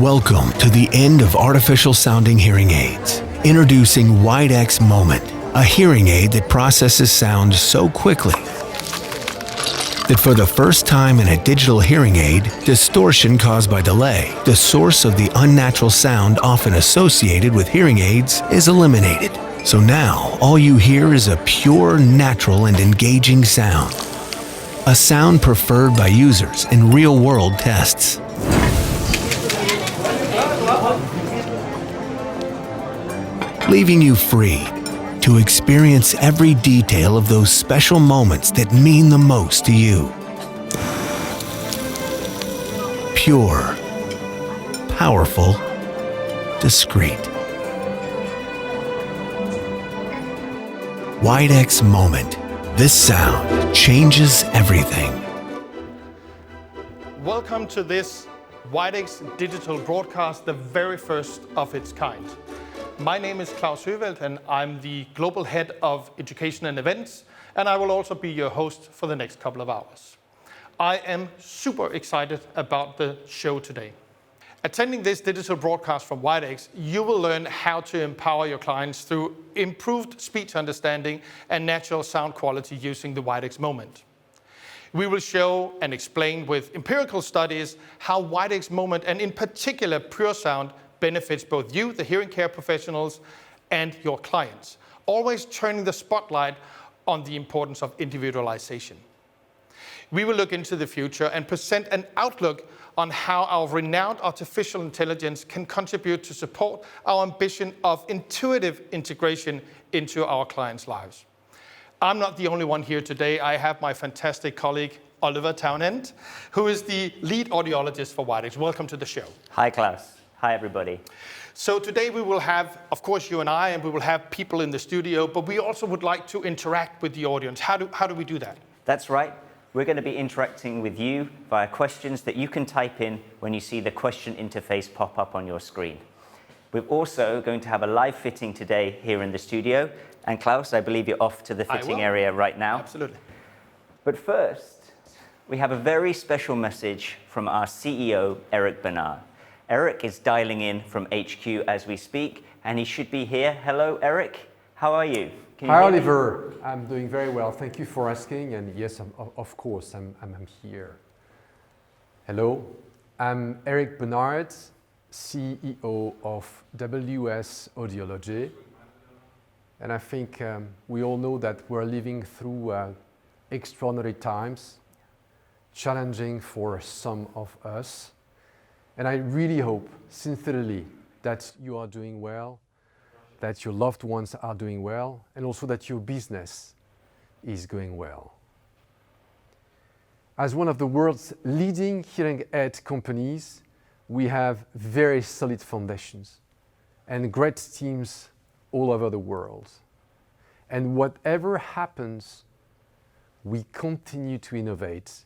Welcome to the end of artificial sounding hearing aids. Introducing Widex Moment, a hearing aid that processes sound so quickly that for the first time in a digital hearing aid, distortion caused by delay, the source of the unnatural sound often associated with hearing aids, is eliminated. So now, all you hear is a pure, natural, and engaging sound. A sound preferred by users in real-world tests. Leaving you free to experience every detail of those special moments that mean the most to you. Pure, powerful, discreet. Widex Moment. This sound changes everything. Welcome to this Widex digital broadcast, the very first of its kind. My name is Klaus Høvelt, and I'm the Global Head of Education and Events, and I will also be your host for the next couple of hours. I am super excited about the show today. Attending this digital broadcast from Widex, you will learn how to empower your clients through improved speech understanding and natural sound quality using the Widex Moment. We will show and explain with empirical studies how Widex Moment, and in particular PureSound, benefits both you, the hearing care professionals, and your clients, always turning the spotlight on the importance of individualization. We will look into the future and present an outlook on how our renowned artificial intelligence can contribute to support our ambition of intuitive integration into our clients' lives. I'm not the only one here today. I have my fantastic colleague, Oliver Townend, who is the lead audiologist for Widex. Welcome to the show. Hi, Klaus. Hi, everybody. So today we will have, of course, you and I, and we will have people in the studio, but we also would like to interact with the audience. How do we do that? That's right. We're going to be interacting with you via questions that you can type in when you see the question interface pop up on your screen. We're also going to have a live fitting today here in the studio. And Klaus, I believe you're off to the fitting area right now. Absolutely. But first, we have a very special message from our CEO, Eric Bernard. Eric is dialing in from HQ as we speak, and he should be here. Hello, Eric. How are you? Hi, Oliver. I'm doing very well. Thank you for asking. And yes, of course, I'm here. Hello. I'm Eric Bernard, CEO of WS Audiology. And I think we all know that we're living through extraordinary times, challenging for some of us. And I really hope, sincerely, that you are doing well, that your loved ones are doing well, and also that your business is going well. As one of the world's leading hearing aid companies, we have very solid foundations and great teams all over the world. And whatever happens, we continue to innovate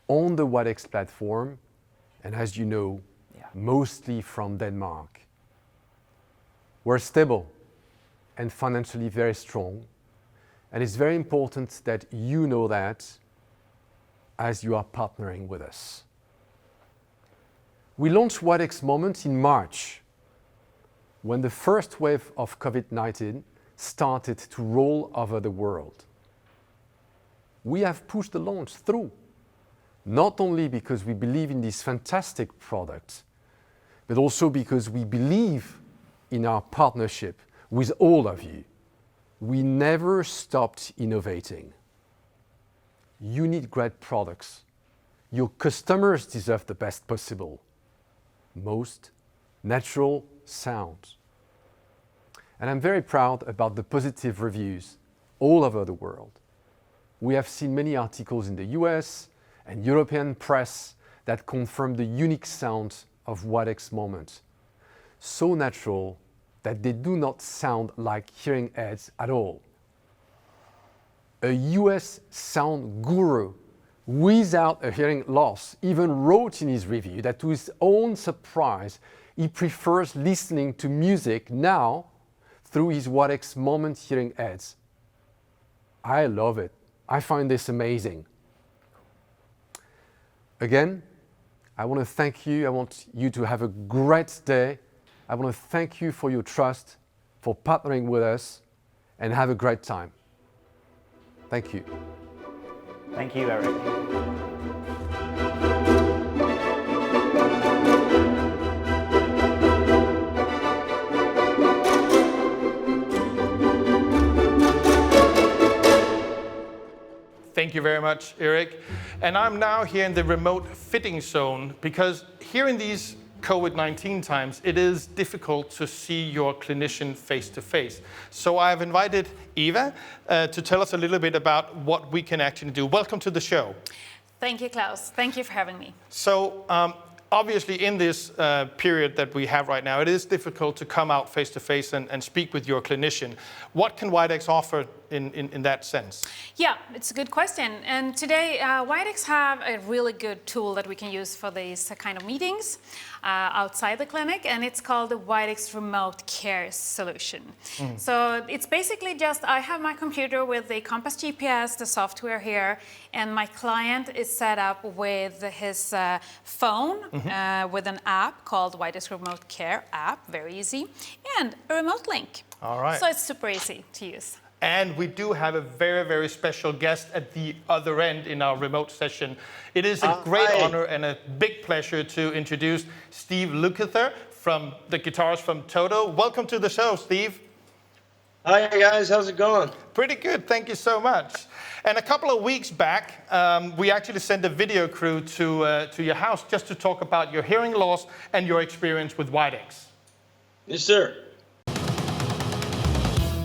on the Widex platform, and as you know, mostly from Denmark. We're stable and financially very strong, and it's very important that you know that as you are partnering with us. We launched Widex Moment in March, when the first wave of COVID-19 started to roll over the world. We have pushed the launch through, not only because we believe in this fantastic product, but also because we believe in our partnership with all of you. We never stopped innovating. You need great products. Your customers deserve the best possible, most natural sound. And I'm very proud about the positive reviews all over the world. We have seen many articles in the US and European press that confirm the unique sound of Widex Moment. So natural that they do not sound like hearing aids at all. A US sound guru without a hearing loss even wrote in his review that, to his own surprise, he prefers listening to music now through his Widex Moment hearing aids. I love it. I find this amazing. Again, I want to thank you. I want you to have a great day. I want to thank you for your trust, for partnering with us, and have a great time. Thank you. Thank you, Eric. Thank you very much, Eric. And I'm now here in the remote fitting zone because here in these COVID-19 times, it is difficult to see your clinician face to face. So I've invited Eva to tell us a little bit about what we can actually do. Welcome to the show. Thank you, Klaus. Thank you for having me. So obviously in this period that we have right now, it is difficult to come out face to face and speak with your clinician. What can Widex offer in that sense? Yeah, it's a good question. And today, Widex have a really good tool that we can use for these kind of meetings outside the clinic, and it's called the Widex Remote Care Solution. So it's basically just, I have my computer with the Compass GPS, the software here, and my client is set up with his phone with an app called Widex Remote Care app, very easy, and a remote link. All right. So it's super easy to use. And we do have a very, very special guest at the other end in our remote session. It is a great honor and a big pleasure to introduce Steve Lukather from the guitarist from Toto. Welcome to the show, Steve. Hi guys, how's it going? Pretty good, thank you so much. And a couple of weeks back, we actually sent a video crew to your house just to talk about your hearing loss and your experience with Widex. Yes, sir.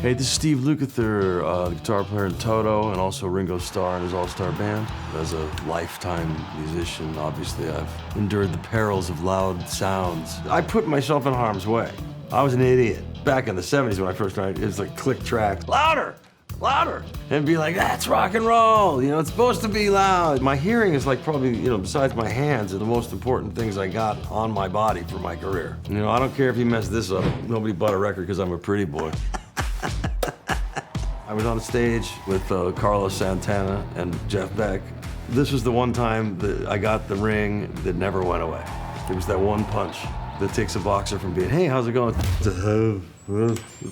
Hey, this is Steve Lukather, the guitar player in Toto and also Ringo Starr and his all-star band. As a lifetime musician, obviously I've endured the perils of loud sounds. I put myself in harm's way. I was an idiot. Back in the 70s when I first started, it was like click tracks. Louder! Louder! And be like, that's rock and roll! You know, it's supposed to be loud. My hearing is like probably, you know, besides my hands, are the most important things I got on my body for my career. You know, I don't care if you mess this up. Nobody bought a record because I'm a pretty boy. I was on stage with Carlos Santana and Jeff Beck. This was the one time that I got the ring that never went away. It was that one punch that takes a boxer from being, hey, how's it going?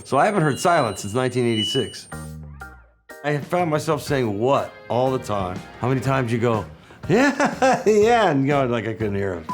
So I haven't heard silence since 1986. I found myself saying what all the time. How many times you go, yeah, yeah, and going like I couldn't hear a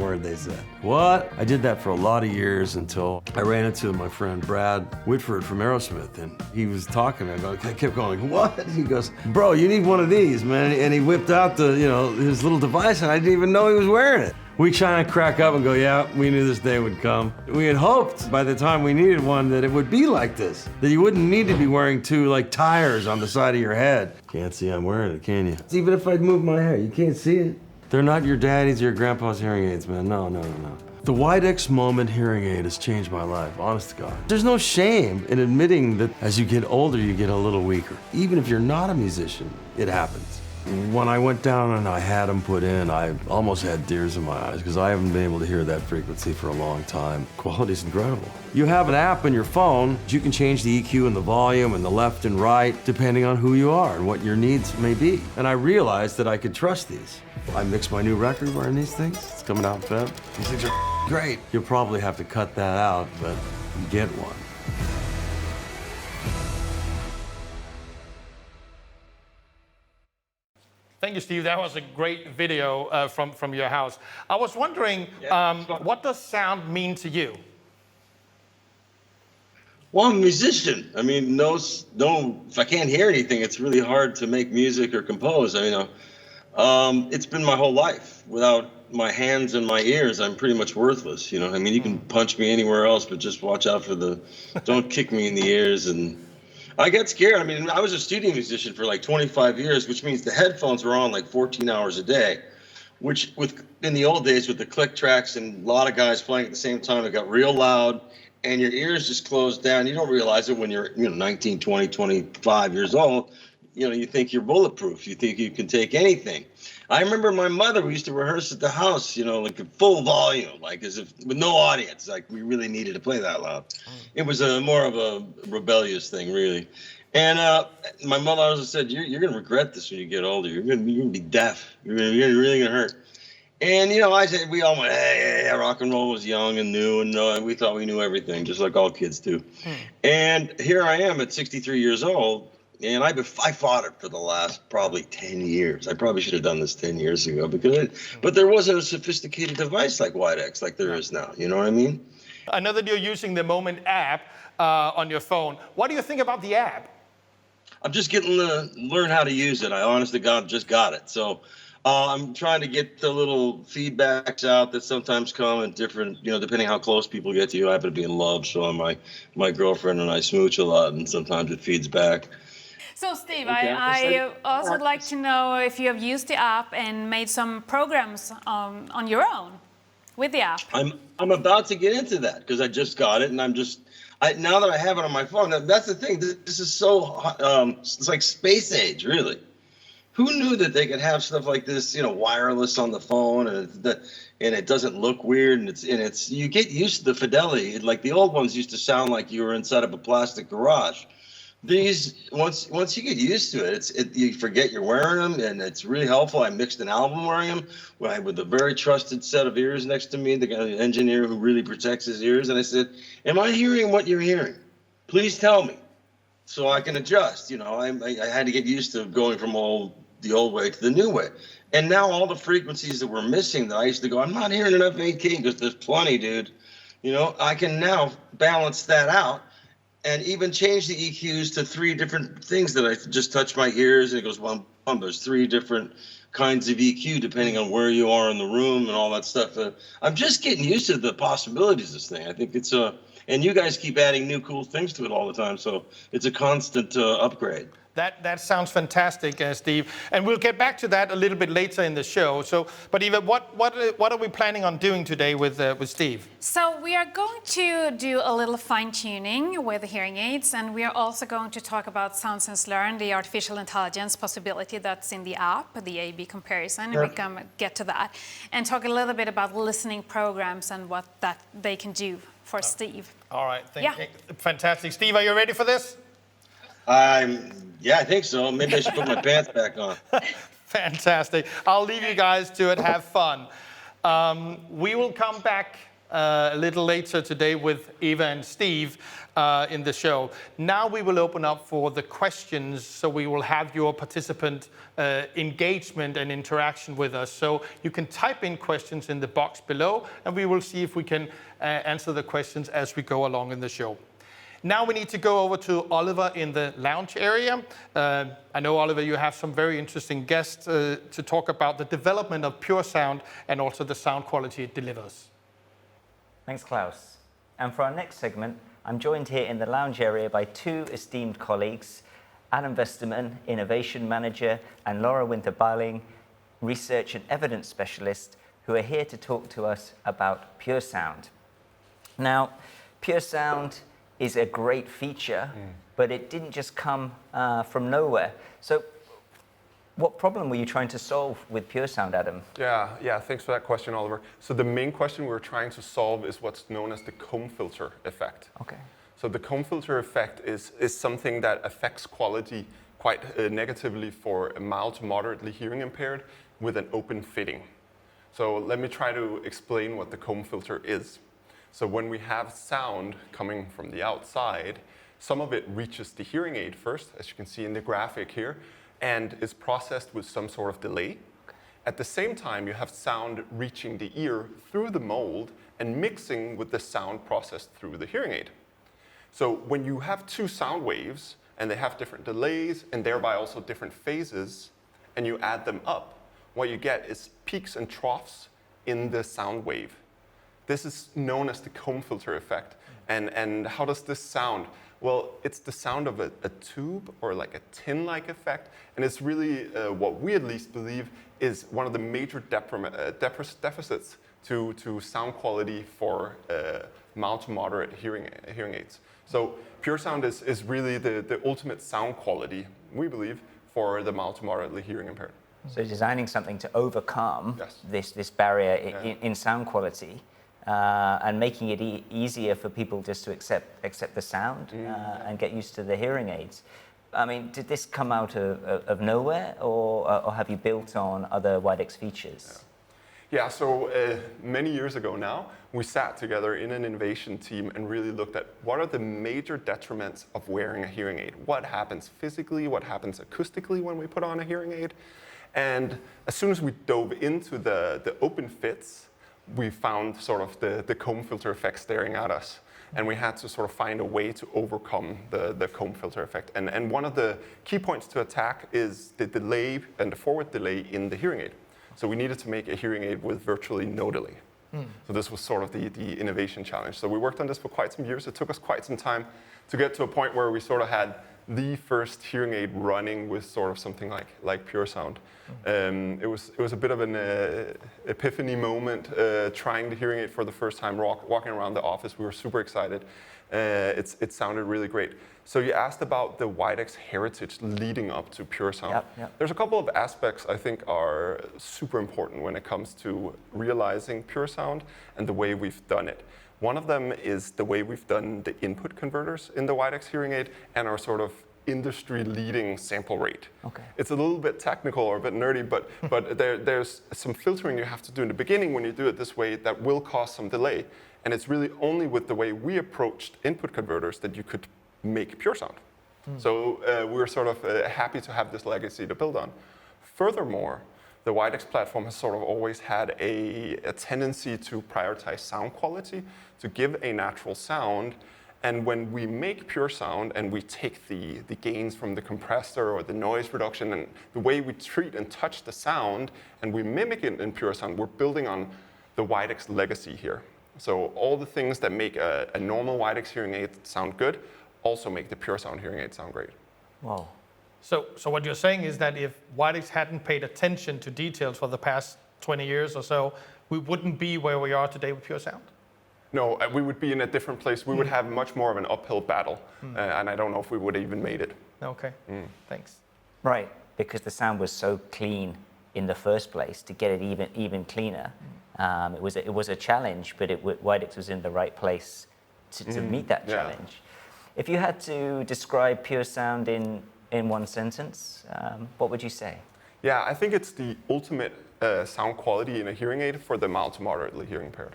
word they said. What? I did that for a lot of years until I ran into my friend Brad Whitford from Aerosmith, and he was talking to me. I kept going, what? He goes, bro, you need one of these, man. And he whipped out the, you know, his little device, and I didn't even know he was wearing it. We try to crack up and go, yeah, we knew this day would come. We had hoped by the time we needed one that it would be like this, that you wouldn't need to be wearing two like tires on the side of your head. Can't see I'm wearing it, can you? Even if I move my hair, you can't see it. They're not your daddy's or your grandpa's hearing aids, man. No, no, no, no. The Widex Moment hearing aid has changed my life, honest to God. There's no shame in admitting that as you get older, you get a little weaker. Even if you're not a musician, it happens. When I went down and I had them put in, I almost had tears in my eyes because I haven't been able to hear that frequency for a long time. Quality's incredible. You have an app on your phone, you can change the EQ and the volume and the left and right depending on who you are and what your needs may be. And I realized that I could trust these. I mixed my new record wearing these things. It's coming out in Feb. These things are great. You'll probably have to cut that out, but get one. Thank you, Steve. That was a great video from your house. I was wondering, what does sound mean to you? Well, I'm a musician. I mean, if I can't hear anything, it's really hard to make music or compose. I mean, it's been my whole life. Without my hands and my ears, I'm pretty much worthless. You know, I mean, you can punch me anywhere else, but just watch out for don't kick me in the ears. And I get scared. I mean, I was a studio musician for like 25 years, which means the headphones were on like 14 hours a day, which in the old days with the click tracks and a lot of guys playing at the same time, it got real loud and your ears just closed down. You don't realize it when you're 19, 20, 25 years old. You know, you think you're bulletproof. You think you can take anything. I remember my mother, we used to rehearse at the house, you know, like at full volume, like as if with no audience, like we really needed to play that loud. It was more of a rebellious thing, really. And my mother always said, you're going to regret this when you get older. You're going to be deaf. You're really going to hurt. And, you know, we all went, hey, rock and roll was young and new, and we thought we knew everything, just like all kids do. And here I am at 63 years old, and I fought it for the last probably 10 years. I probably should have done this 10 years ago, but there wasn't a sophisticated device like WIDEX like there is now. You know what I mean? I know that you're using the Moment app on your phone. What do you think about the app? I'm just getting to learn how to use it. I honest to God just got it. So I'm trying to get the little feedbacks out that sometimes come in different, you know, depending how close people get to you. I happen to be in love, so my girlfriend and I smooch a lot, and sometimes it feeds back. So Steve, Okay. I also would like to know if you have used the app and made some programs on your own with the app. I'm about to get into that because I just got it, and now that I have it on my phone, that's the thing. This is so it's like space age, really. Who knew that they could have stuff like this, you know, wireless on the phone, and it doesn't look weird, and it's you get used to the fidelity. Like the old ones used to sound like you were inside of a plastic garage. These once you get used to it, you forget you're wearing them, and it's really helpful. I mixed an album wearing them with a very trusted set of ears next to me, the engineer who really protects his ears, and I said, "Am I hearing what you're hearing? Please tell me, so I can adjust." You know, I had to get used to going from the old way to the new way, and now all the frequencies that we're missing that I used to go, I'm not hearing enough 8K because there's plenty, dude. You know, I can now balance that out. And even change the EQs to 3 different things that I just touch my ears and it goes, well, there's 3 different kinds of EQ depending on where you are in the room and all that stuff. I'm just getting used to the possibilities of this thing. I think it's and you guys keep adding new cool things to it all the time. So it's a constant upgrade. That sounds fantastic, Steve. And we'll get back to that a little bit later in the show. So, but Eva, what are we planning on doing today with Steve? So we are going to do a little fine-tuning with the hearing aids, and we are also going to talk about SoundSense Learn, the artificial intelligence possibility that's in the app, the A/B comparison, and we can get to that, and talk a little bit about listening programs and what that they can do for Steve. All right, fantastic. Steve, are you ready for this? Yeah, I think so. Maybe I should put my pants back on. Fantastic. I'll leave you guys to it. Have fun. We will come back a little later today with Eva and Steve in the show. Now we will open up for the questions, so we will have your participant engagement and interaction with us. So you can type in questions in the box below, and we will see if we can answer the questions as we go along in the show. Now we need to go over to Oliver in the lounge area. I know, Oliver, you have some very interesting guests to talk about the development of PureSound and also the sound quality it delivers. Thanks, Klaus. And for our next segment, I'm joined here in the lounge area by 2 esteemed colleagues, Adam Westerman, Innovation Manager, and Laura Winter-Beiling, Research and Evidence Specialist, who are here to talk to us about PureSound. Now, PureSound is a great feature, but it didn't just come from nowhere. So what problem were you trying to solve with PureSound, Adam? Yeah, thanks for that question, Oliver. So the main question we're trying to solve is what's known as the comb filter effect. Okay. So the comb filter effect is something that affects quality quite negatively for a mild to moderately hearing impaired with an open fitting. So let me try to explain what the comb filter is. So when we have sound coming from the outside, some of it reaches the hearing aid first, as you can see in the graphic here, and is processed with some sort of delay. At the same time, you have sound reaching the ear through the mold and mixing with the sound processed through the hearing aid. So when you have 2 sound waves, and they have different delays, and thereby also different phases, and you add them up, what you get is peaks and troughs in the sound wave. This is known as the comb filter effect. And how does this sound? Well, it's the sound of a tube or like a tin-like effect. And it's really what we at least believe is one of the major deficits to sound quality for mild to moderate hearing aids. So PureSound is really the ultimate sound quality, we believe, for the mild to moderately hearing impaired. So designing something to overcome Yes. this barrier in sound quality. And making it easier for people just to accept the sound and get used to the hearing aids. I mean, did this come out of nowhere, or have you built on other WIDEX features? Yeah, so many years ago now, we sat together in an innovation team and really looked at what are the major detriments of wearing a hearing aid. What happens physically, what happens acoustically when we put on a hearing aid. And as soon as we dove into the open fits, we found sort of the comb filter effect staring at us. And we had to sort of find a way to overcome the comb filter effect. And one of the key points to attack is the delay and the forward delay in the hearing aid. So we needed to make a hearing aid with virtually no delay. So this was sort of the innovation challenge. So we worked on this for quite some years. It took us quite some time to get to a point where we sort of had the first hearing aid running with sort of something like PureSound. It was a bit of an epiphany moment trying the hearing aid for the first time, walking around the office. We were super excited. It sounded really great. So you asked about the Widex heritage leading up to PureSound. Yep. There's a couple of aspects I think are super important when it comes to realizing PureSound and the way we've done it. One of them is the way we've done the input converters in the Widex hearing aid and our sort of industry-leading sample rate. Okay. It's a little bit technical or a bit nerdy, but there's some filtering you have to do in the beginning when you do it this way that will cause some delay. And it's really only with the way we approached input converters that you could make PureSound. So we're sort of happy to have this legacy to build on. Furthermore, the Widex platform has sort of always had a tendency to prioritize sound quality, to give a natural sound. And when we make PureSound and we take the gains from the compressor or the noise reduction and the way we treat and touch the sound and we mimic it in PureSound, we're building on the Widex legacy here. So all the things that make a normal Widex hearing aid sound good also make the PureSound hearing aid sound great. Wow. So what you're saying is that if Widex hadn't paid attention to details for the past 20 years or so, we wouldn't be where we are today with PureSound? No, we would be in a different place. We would have much more of an uphill battle, and I don't know if we would have even made it. Okay, thanks. Right, because the sound was so clean in the first place. To get it even cleaner, it was a challenge, but Widex was in the right place to meet that challenge. If you had to describe PureSound in one sentence, what would you say? Yeah, I think it's the ultimate sound quality in a hearing aid for the mild to moderately hearing impaired.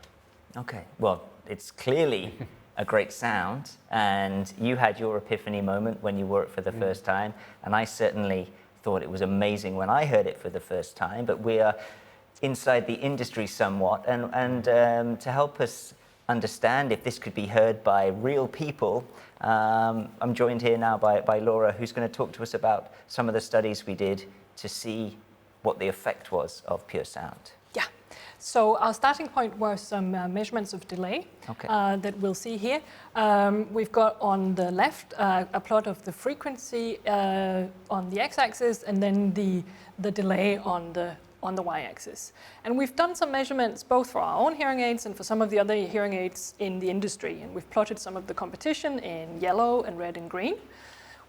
Okay, well, it's clearly a great sound, and you had your epiphany moment when you wore it for the first time, and I certainly thought it was amazing when I heard it for the first time, but we are inside the industry somewhat, and to help us understand if this could be heard by real people, I'm joined here now by Laura, who's going to talk to us about some of the studies we did to see what the effect was of PureSound. Yeah. So our starting point were some measurements of delay that we'll see here. We've got on the left a plot of the frequency on the x-axis and then the delay on the y-axis. And we've done some measurements both for our own hearing aids and for some of the other hearing aids in the industry. And we've plotted some of the competition in yellow and red and green.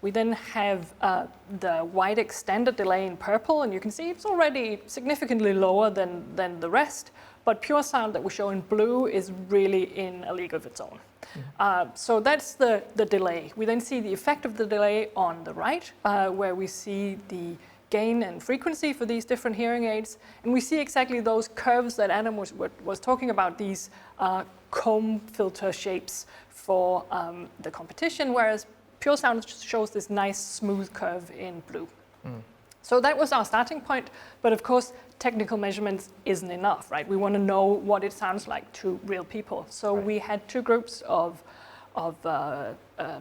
We then have the Widex standard delay in purple, and you can see it's already significantly lower than the rest, but PureSound that we show in blue is really in a league of its own. So that's the delay. We then see the effect of the delay on the right, where we see the gain and frequency for these different hearing aids, and we see exactly those curves that Adam was talking about, these comb filter shapes for the competition, whereas PureSound shows this nice smooth curve in blue. So that was our starting point, but of course technical measurements isn't enough, right? We want to know what it sounds like to real people. So we had two groups of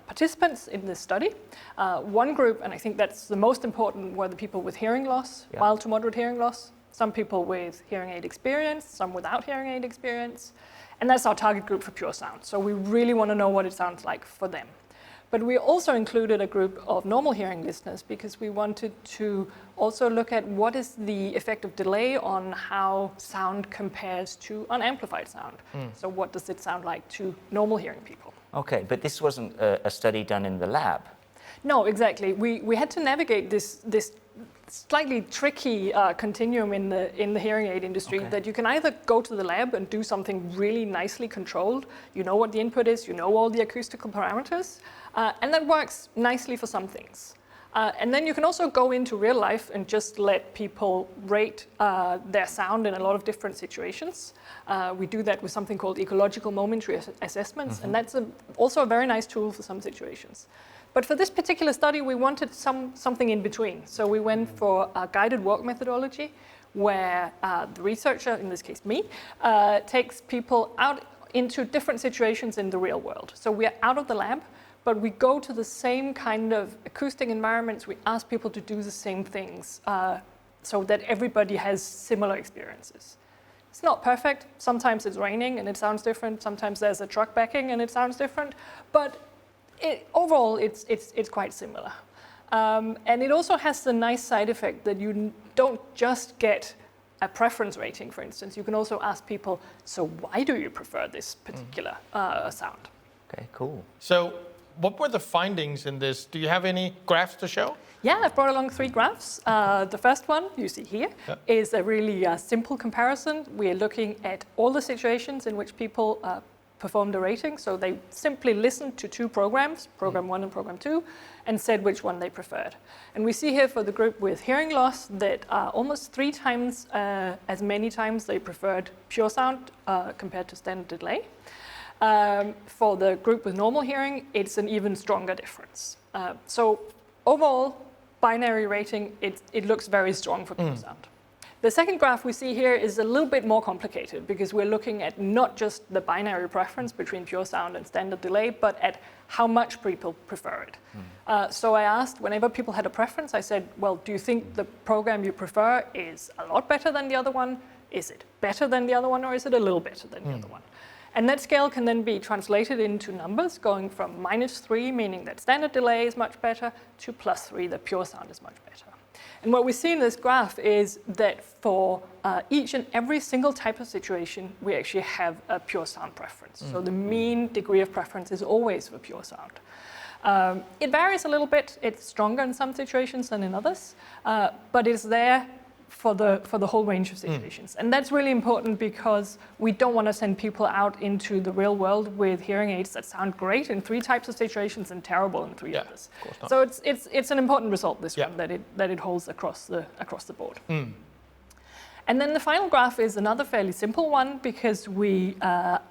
participants in this study. One group, and I think that's the most important, were the people with hearing loss, mild to moderate hearing loss. Some people with hearing aid experience, some without hearing aid experience. And that's our target group for PureSound. So we really want to know what it sounds like for them. But we also included a group of normal hearing listeners because we wanted to also look at what is the effect of delay on how sound compares to unamplified sound. So what does it sound like to normal hearing people? Okay, but this wasn't a study done in the lab. No, exactly. We had to navigate this slightly tricky continuum in the hearing aid industry that you can either go to the lab and do something really nicely controlled, you know what the input is, you know all the acoustical parameters, and that works nicely for some things. And then you can also go into real life and just let people rate their sound in a lot of different situations. We do that with something called ecological momentary assessments, and that's also a very nice tool for some situations. But for this particular study, we wanted something in between. So we went for a guided walk methodology, where the researcher, in this case me, takes people out into different situations in the real world. So we are out of the lab, but we go to the same kind of acoustic environments. We ask people to do the same things so that everybody has similar experiences. It's not perfect. Sometimes it's raining and it sounds different. Sometimes there's a truck backing and it sounds different. But overall, it's quite similar. And it also has the nice side effect that you don't just get a preference rating, for instance. You can also ask people, so why do you prefer this particular sound? Okay, cool. So what were the findings in this? Do you have any graphs to show? Yeah, I've brought along 3 graphs. The first one, you see here, is a really simple comparison. We are looking at all the situations in which people performed a rating. So they simply listened to 2 programs, program 1 and program 2, and said which one they preferred. And we see here for the group with hearing loss that almost 3 times as many times they preferred PureSound compared to standard delay. For the group with normal hearing, it's an even stronger difference. So overall, binary rating, it looks very strong for PureSound. The second graph we see here is a little bit more complicated because we're looking at not just the binary preference between PureSound and standard delay, but at how much people prefer it. So I asked, whenever people had a preference, I said, well, do you think the program you prefer is a lot better than the other one? Is it better than the other one, or is it a little better than the other one? And that scale can then be translated into numbers, going from -3, meaning that standard delay is much better, to +3, that PureSound is much better. And what we see in this graph is that for each and every single type of situation, we actually have a PureSound preference. So the mean degree of preference is always for PureSound. It varies a little bit. It's stronger in some situations than in others, but it's there for the whole range of situations. And that's really important because we don't want to send people out into the real world with hearing aids that sound great in 3 types of situations and terrible in 3 others. So it's an important result, this one, that it holds across the board. And then the final graph is another fairly simple one because we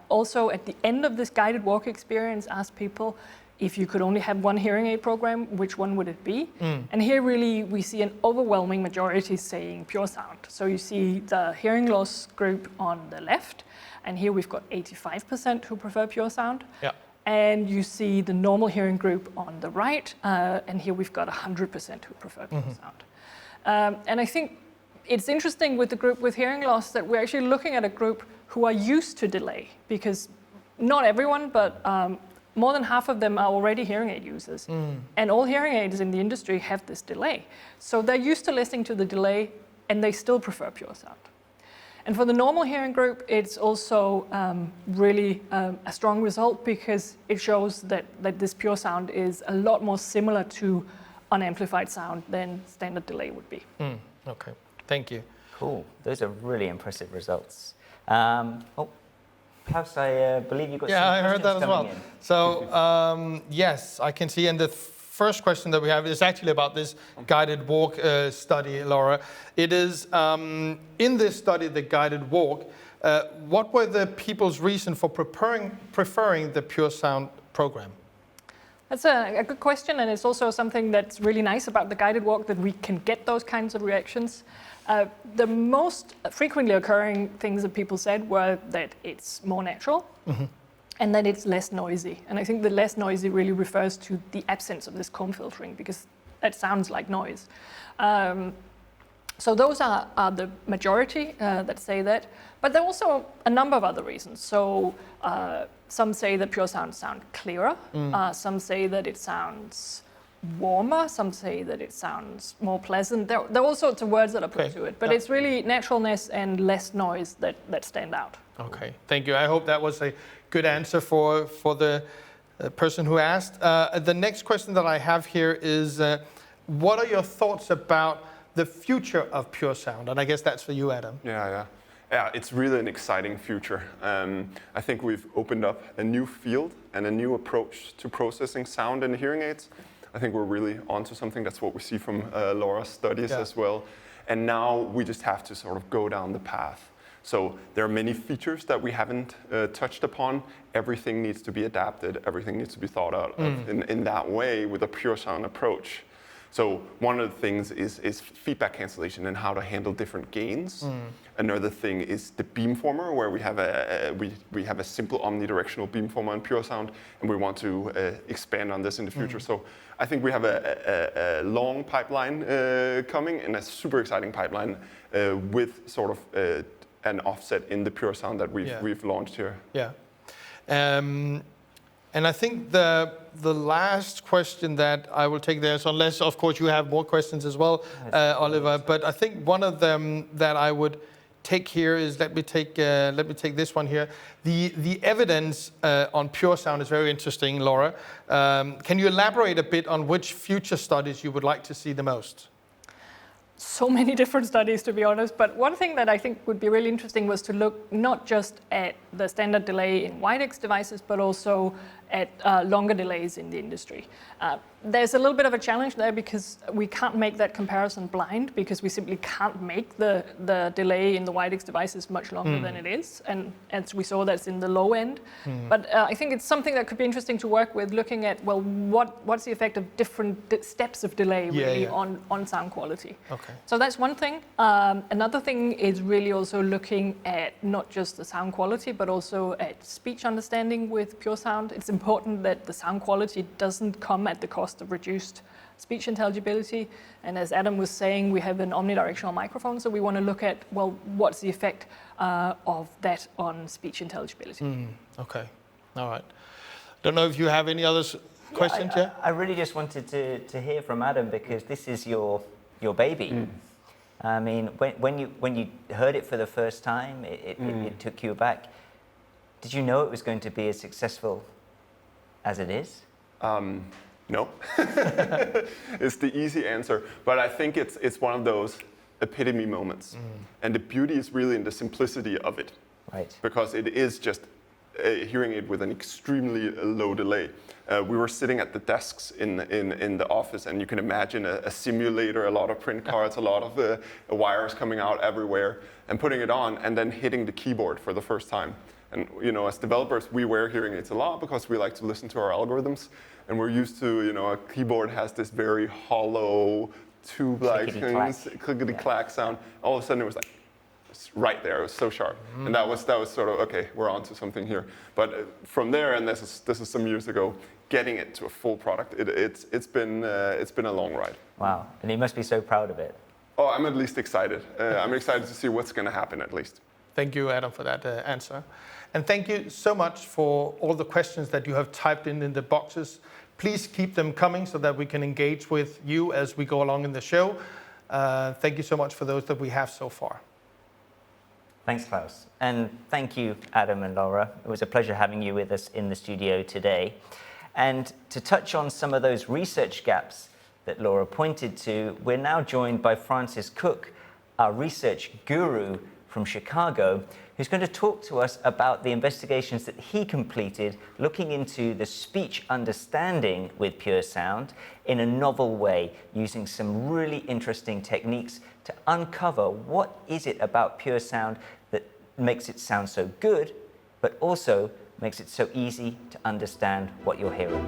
also at the end of this guided walk experience asked people, if you could only have one hearing aid program, which one would it be? And here really we see an overwhelming majority saying PureSound. So you see the hearing loss group on the left, and here we've got 85% who prefer PureSound. And you see the normal hearing group on the right, and here we've got 100% who prefer PureSound. And I think it's interesting with the group with hearing loss that we're actually looking at a group who are used to delay, because not everyone, but more than half of them are already hearing aid users. And all hearing aids in the industry have this delay. So they're used to listening to the delay, and they still prefer PureSound. And for the normal hearing group, it's also really a strong result because it shows that this PureSound is a lot more similar to unamplified sound than standard delay would be. Okay, thank you. Cool, those are really impressive results. Klaus, I believe you got some questions. Yeah, I heard that as well. In. So, yes, I can see. And the first question that we have is actually about this guided walk study, Laura. It is, in this study, the guided walk, what were the people's reason for preferring the PureSound program? That's a good question, and it's also something that's really nice about the guided walk, that we can get those kinds of reactions. The most frequently occurring things that people said were that it's more natural and that it's less noisy. And I think the less noisy really refers to the absence of this comb filtering, because that sounds like noise. So those are the majority that say that. But there are also a number of other reasons. So some say that PureSound sound clearer. Some say that it sounds warmer. Some say that it sounds more pleasant. There are all sorts of words that are put to it. But it's really naturalness and less noise that stand out. Okay, thank you. I hope that was a good answer for the person who asked. The next question that I have here is, what are your thoughts about the future of PureSound? And I guess that's for you, Adam. Yeah, it's really an exciting future. I think we've opened up a new field and a new approach to processing sound in hearing aids. I think we're really onto something. That's what we see from Laura's studies as well. And now we just have to sort of go down the path. So there are many features that we haven't touched upon. Everything needs to be adapted. Everything needs to be thought out of in that way with a PureSound approach. So one of the things is feedback cancellation and how to handle different gains. Another thing is the beamformer, where we have a simple omnidirectional beamformer in PureSound, and we want to expand on this in the future. So I think we have a long pipeline coming, and a super exciting pipeline with sort of an offset in the PureSound that we've launched here. Yeah. And I think the last question that I will take there, so unless of course you have more questions as well, Oliver, but I think one of them that I would take here is, let me take this one here. The evidence on PureSound is very interesting, Laura. Can you elaborate a bit on which future studies you would like to see the most? So many different studies, to be honest, but one thing that I think would be really interesting was to look not just at the standard delay in Widex devices, but also at longer delays in the industry. There's a little bit of a challenge there because we can't make that comparison blind, because we simply can't make the delay in the Widex devices much longer than it is, and as we saw, that's in the low end. But I think it's something that could be interesting to work with, looking at, well, what's the effect of different steps of delay really on sound quality. Okay. So that's one thing. Another thing is really also looking at not just the sound quality, but also at speech understanding with PureSound. It's important that the sound quality doesn't come at the cost of reduced speech intelligibility. And as Adam was saying, we have an omnidirectional microphone, so we want to look at, well, what's the effect of that on speech intelligibility. Okay, all right. Don't know if you have any other questions? I really just wanted to hear from Adam, because this is your baby. I mean, when you heard it for the first time, it took you aback. Did you know it was going to be as successful as it is? No. It's the easy answer, but I think it's one of those epitome moments. And the beauty is really in the simplicity of it. Right. Because it is just hearing it with an extremely low delay. We were sitting at the desks in the office, and you can imagine a simulator, a lot of print cards, a lot of wires coming out everywhere, and putting it on, and then hitting the keyboard for the first time. And as developers, we wear hearing aids a lot because we like to listen to our algorithms, and we're used to, a keyboard has this very hollow, tube-like clickety-clack sound. All of a sudden, it was like, right there. It was so sharp, and that was sort of, okay, we're onto something here. But from there, and this is some years ago, getting it to a full product, it's been a long ride. Wow, and you must be so proud of it. Oh, I'm at least excited. I'm excited to see what's going to happen at least. Thank you, Adam, for that answer. And thank you so much for all the questions that you have typed in the boxes. Please keep them coming so that we can engage with you as we go along in the show. Thank you so much for those that we have so far. Thanks, Klaus. And thank you, Adam and Laura. It was a pleasure having you with us in the studio today. And to touch on some of those research gaps that Laura pointed to, we're now joined by Francis Cook, our research guru from Chicago, who's going to talk to us about the investigations that he completed looking into the speech understanding with PureSound in a novel way, using some really interesting techniques to uncover what is it about PureSound that makes it sound so good, but also makes it so easy to understand what you're hearing.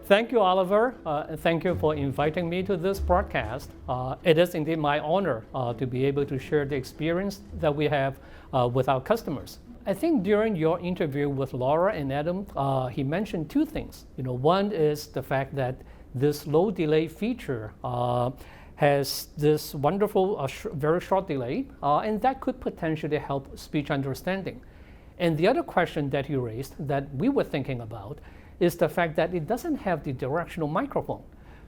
Thank you, Oliver, and thank you for inviting me to this broadcast. It is indeed my honor to be able to share the experience that we have with our customers. I think during your interview with Laura and Adam, he mentioned two things. One is the fact that this low delay feature has this wonderful, very short delay, and that could potentially help speech understanding. And the other question that you raised that we were thinking about is the fact that it doesn't have the directional microphone.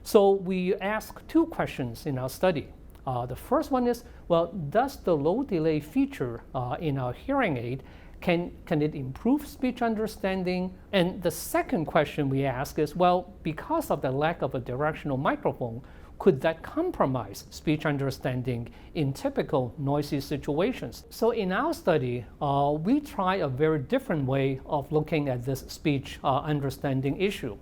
So we asked two questions in our study. The first one is, well, does the low delay feature in our hearing aid Can it improve speech understanding? And the second question we ask is, well, because of the lack of a directional microphone, could that compromise speech understanding in typical noisy situations? So in our study, we try a very different way of looking at this speech understanding issue.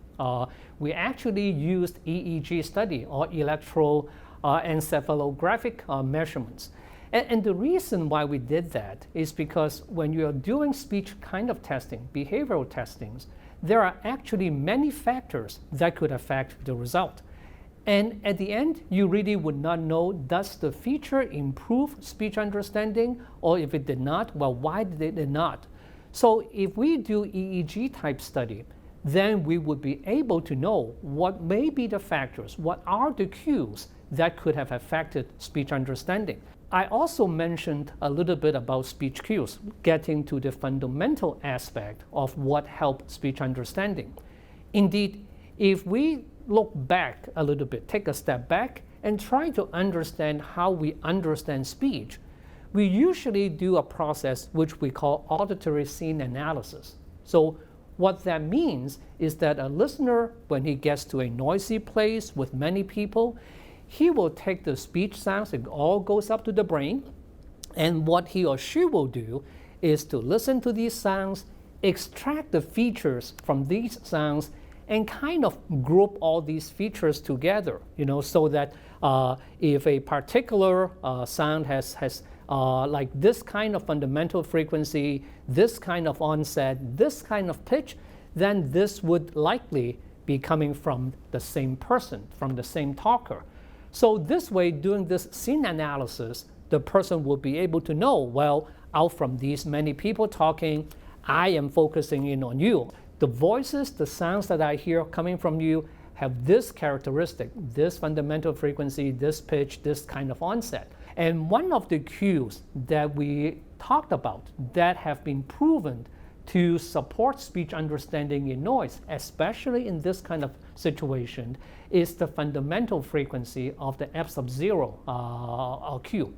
We actually used EEG study, or electroencephalographic measurements. And the reason why we did that is because when you're doing speech kind of testing, behavioral testings, there are actually many factors that could affect the result. And at the end, you really would not know, does the feature improve speech understanding? Or if it did not, well, why did it not? So if we do EEG type study, then we would be able to know what may be the factors, what are the cues that could have affected speech understanding. I also mentioned a little bit about speech cues, getting to the fundamental aspect of what helps speech understanding. Indeed, if we look back a little bit, take a step back, and try to understand how we understand speech, we usually do a process which we call auditory scene analysis. So what that means is that a listener, when he gets to a noisy place with many people, he will take the speech sounds, it all goes up to the brain, and what he or she will do is to listen to these sounds, extract the features from these sounds, and kind of group all these features together, so that if a particular sound has like this kind of fundamental frequency, this kind of onset, this kind of pitch, then this would likely be coming from the same person, from the same talker. So this way, doing this scene analysis, the person will be able to know, well, out from these many people talking, I am focusing in on you. The voices, the sounds that I hear coming from you have this characteristic, this fundamental frequency, this pitch, this kind of onset. And one of the cues that we talked about that have been proven to support speech understanding in noise, especially in this kind of situation, is the fundamental frequency of the F sub 0 cue.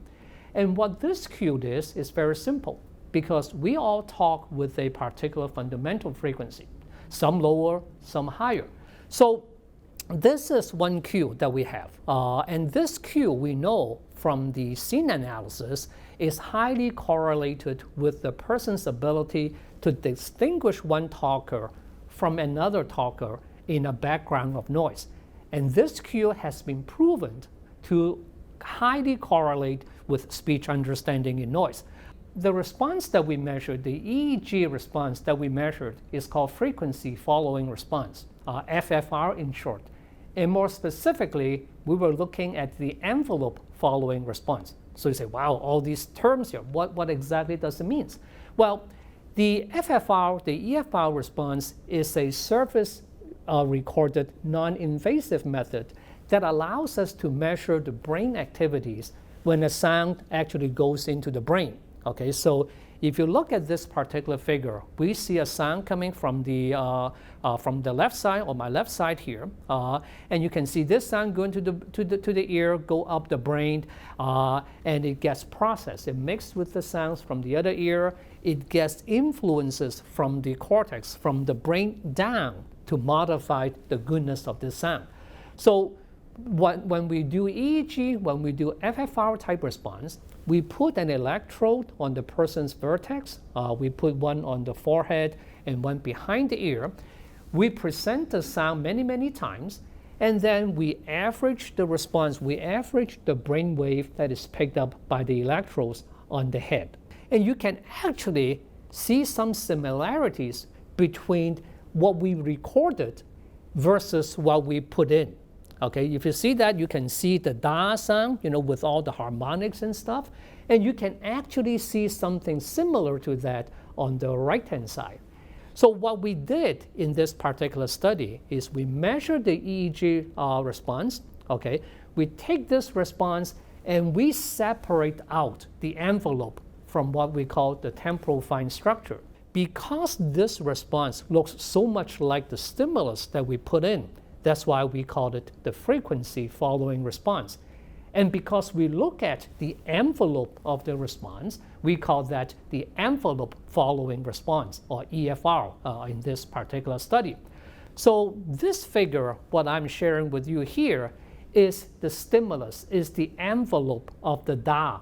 And what this cue is very simple, because we all talk with a particular fundamental frequency, some lower, some higher. So this is one cue that we have. And this cue, we know from the scene analysis, is highly correlated with the person's ability to distinguish one talker from another talker in a background of noise. And this cue has been proven to highly correlate with speech understanding in noise. The response that we measured, the EEG response that we measured, is called frequency following response, FFR in short. And more specifically, we were looking at the envelope following response. So you say, wow, all these terms here, what exactly does it mean? Well, the FFR, the EFR response is a surface recorded non-invasive method that allows us to measure the brain activities when a sound actually goes into the brain. Okay, so if you look at this particular figure, we see a sound coming from the left side, or my left side here, and you can see this sound going to the ear, go up the brain, and it gets processed. It mixed with the sounds from the other ear. It gets influences from the cortex, from the brain down, to modify the goodness of this sound. So when we do EEG, when we do FFR type response, we put an electrode on the person's vertex. We put one on the forehead and one behind the ear. We present the sound many, many times, and then we average the response. We average the brain wave that is picked up by the electrodes on the head. And you can actually see some similarities between what we recorded versus what we put in. Okay, if you see that, you can see the da sound, with all the harmonics and stuff, and you can actually see something similar to that on the right-hand side. So what we did in this particular study is we measured the EEG response. Okay, we take this response and we separate out the envelope from what we call the temporal fine structure. Because this response looks so much like the stimulus that we put in, that's why we called it the frequency following response. And because we look at the envelope of the response, we call that the envelope following response, or EFR, in this particular study. So this figure, what I'm sharing with you here, is the stimulus, is the envelope of the da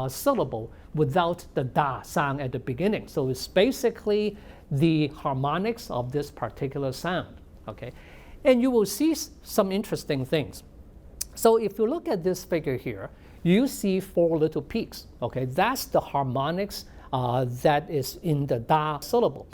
syllable without the da sound at the beginning. So it's basically the harmonics of this particular sound, okay? And you will see some interesting things. So if you look at this figure here, you see 4 little peaks, okay? That's the harmonics that is in the da syllable.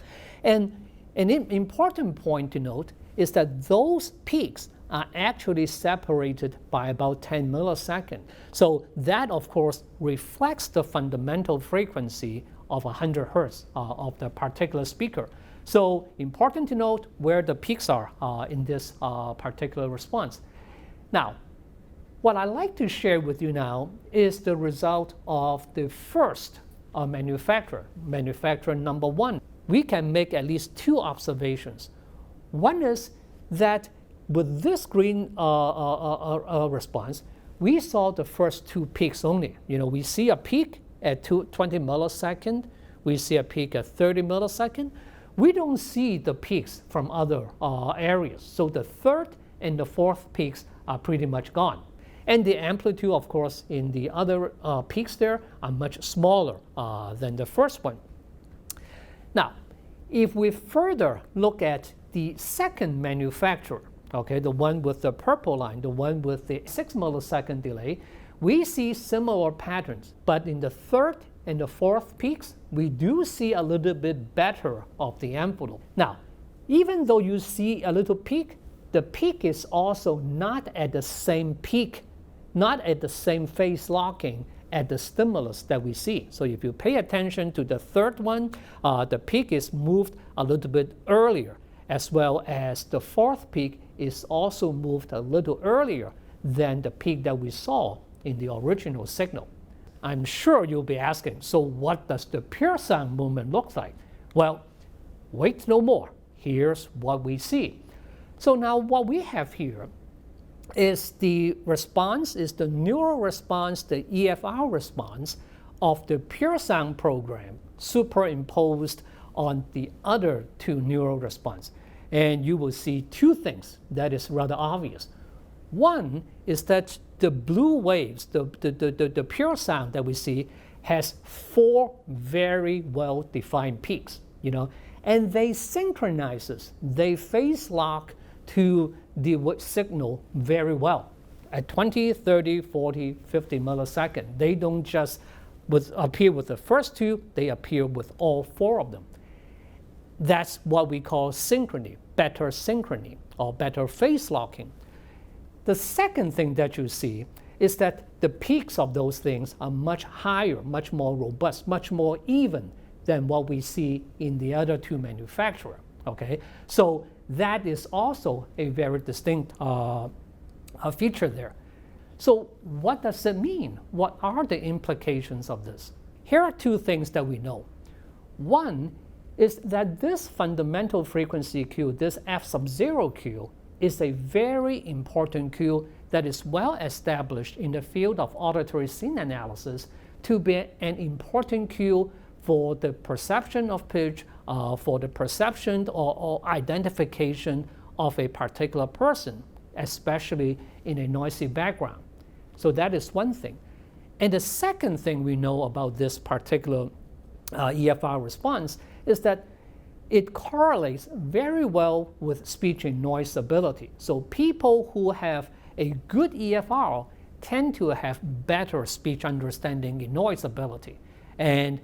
And an important point to note is that those peaks are actually separated by about 10 milliseconds. So that, of course, reflects the fundamental frequency of 100 hertz of the particular speaker. So important to note where the peaks are in this particular response. Now, what I'd like to share with you now is the result of the first manufacturer number 1. We can make at least 2 observations. One is that with this green response, we saw the first 2 peaks only. We see a peak at 20 milliseconds. We see a peak at 30 milliseconds. We don't see the peaks from other areas. So the third and the fourth peaks are pretty much gone. And the amplitude, of course, in the other peaks there are much smaller than the first one. Now, if we further look at the second manufacturer, okay, the one with the purple line, the one with the 6 millisecond delay, we see similar patterns. But in the third and the fourth peaks, we do see a little bit better of the envelope. Now, even though you see a little peak, the peak is also not at the same peak, not at the same phase locking at the stimulus that we see. So if you pay attention to the third one, the peak is moved a little bit earlier, as well as the fourth peak is also moved a little earlier than the peak that we saw in the original signal. I'm sure you'll be asking, so what does the PureSound movement look like? Well, wait no more. Here's what we see. So now what we have here is the response, is the neural response, the EFR response of the PureSound program superimposed on the other 2 neural response. And you will see 2 things that is rather obvious. One is that the blue waves, the PureSound that we see, has 4 very well-defined peaks, and they synchronizes, they phase lock to the signal very well at 20, 30, 40, 50 milliseconds. They don't just appear with the first 2, they appear with all 4 of them. That's what we call synchrony, better synchrony, or better phase locking. The second thing that you see is that the peaks of those things are much higher, much more robust, much more even than what we see in the other 2 manufacturers. Okay? So that is also a very distinct feature there. So what does it mean? What are the implications of this? Here are 2 things that we know. One is that this fundamental frequency Q, this F sub 0 Q, is a very important Q that is well established in the field of auditory scene analysis to be an important Q for the perception of pitch, for the perception or identification of a particular person, especially in a noisy background. So that is one thing. And the second thing we know about this particular EFR response is that it correlates very well with speech and noise ability. So people who have a good EFR tend to have better speech understanding and noise ability. And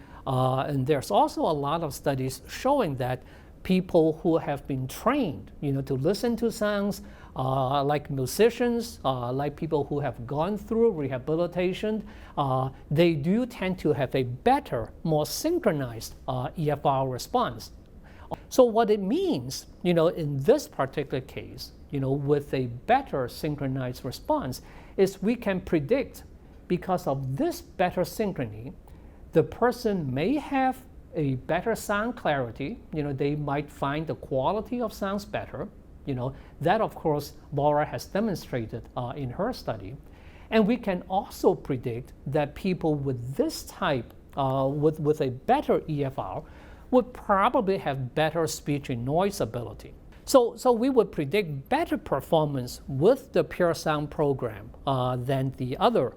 there's also a lot of studies showing that people who have been trained, to listen to sounds, like musicians, like people who have gone through rehabilitation, they do tend to have a better, more synchronized EFR response. So what it means, in this particular case, with a better synchronized response, is we can predict, because of this better synchrony, the person may have a better sound clarity. They might find the quality of sounds better. That, of course, Laura has demonstrated in her study. And we can also predict that people with this type, with a better EFR, would probably have better speech and noise ability. So we would predict better performance with the PureSound program than the other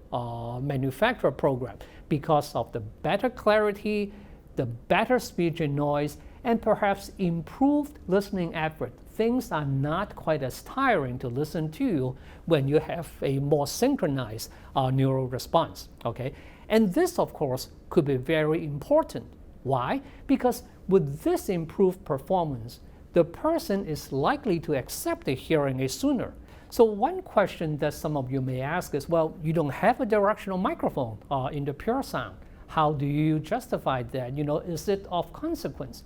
manufacturer program because of the better clarity, the better speech and noise, and perhaps improved listening effort. Things are not quite as tiring to listen to when you have a more synchronized neural response, okay? And this, of course, could be very important. Why? Because with this improved performance, the person is likely to accept the hearing aid sooner. So one question that some of you may ask is, well, you don't have a directional microphone in the PureSound. How do you justify that? Is it of consequence?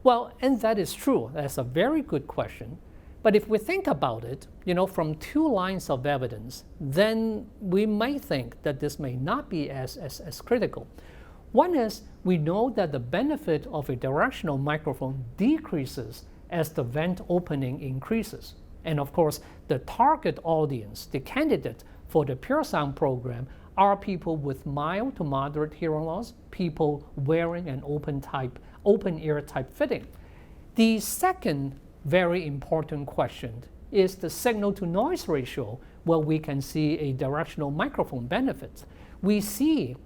Well, and that is true. That's a very good question. But if we think about it, from 2 lines of evidence, then we may think that this may not be as critical. One is we know that the benefit of a directional microphone decreases as the vent opening increases. And of course, the target audience, the candidate for the PureSound program, are people with mild to moderate hearing loss, people wearing an open ear type fitting. The second very important question is the signal to noise ratio, where we can see a directional microphone benefit. We see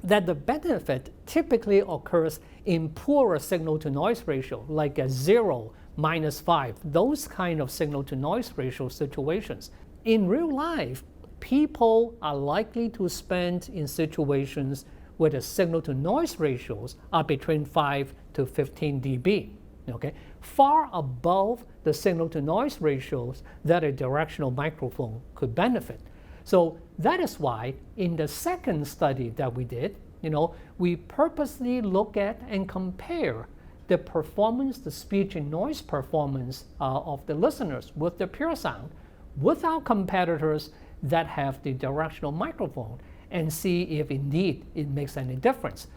that the benefit typically occurs in poorer signal to noise ratio, like a 0, -5, those kind of signal to noise ratio situations. In real life, people are likely to spend in situations where the signal to noise ratios are between 5 to 15 dB, okay? Far above the signal to noise ratios that a directional microphone could benefit. So that is why in the second study that we did, we purposely look at and compare the performance, the speech and noise performance of the listeners with the PureSound with our competitors that have the directional microphone and see if indeed it makes any difference.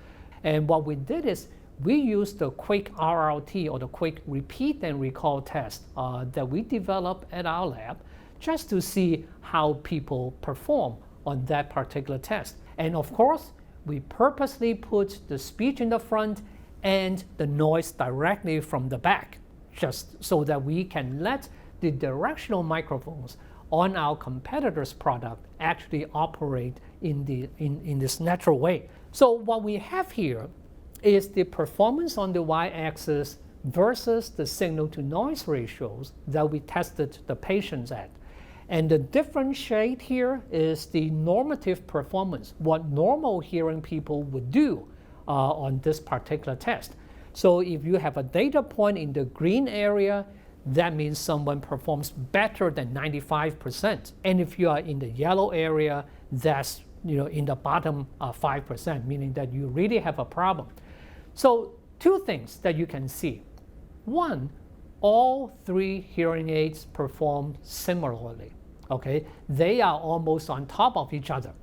And what we did is we used the quick RRT, or the quick repeat and recall test that we developed at our lab, just to see how people perform on that particular test. And of course, we purposely put the speech in the front and the noise directly from the back, just so that we can let the directional microphones on our competitors' product actually operate in this natural way. So what we have here is the performance on the y-axis versus the signal-to-noise ratios that we tested the patients at. And the different shade here is the normative performance, what normal hearing people would do on this particular test. So if you have a data point in the green area, that means someone performs better than 95%. And if you are in the yellow area, that's in the bottom 5%, meaning that you really have a problem. So 2 things that you can see. One, all 3 hearing aids perform similarly. Okay, they are almost on top of each other.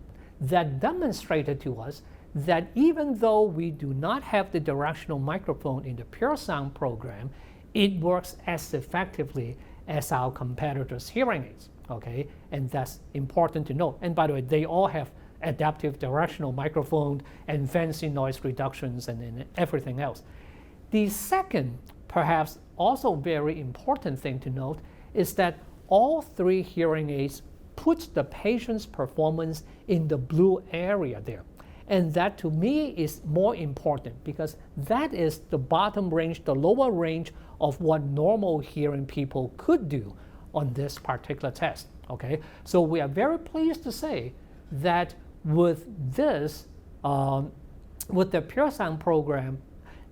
That demonstrated to us that even though we do not have the directional microphone in the PureSound program, it works as effectively as our competitors' hearing aids. Okay, and that's important to note. And by the way, they all have adaptive directional microphone and fancy noise reductions and everything else. The second, perhaps also very important thing to note, is that all 3 hearing aids put the patient's performance in the blue area there. And that to me is more important because that is the bottom range, the lower range of what normal hearing people could do on this particular test. Okay, so we are very pleased to say that with this, with the PureSound program,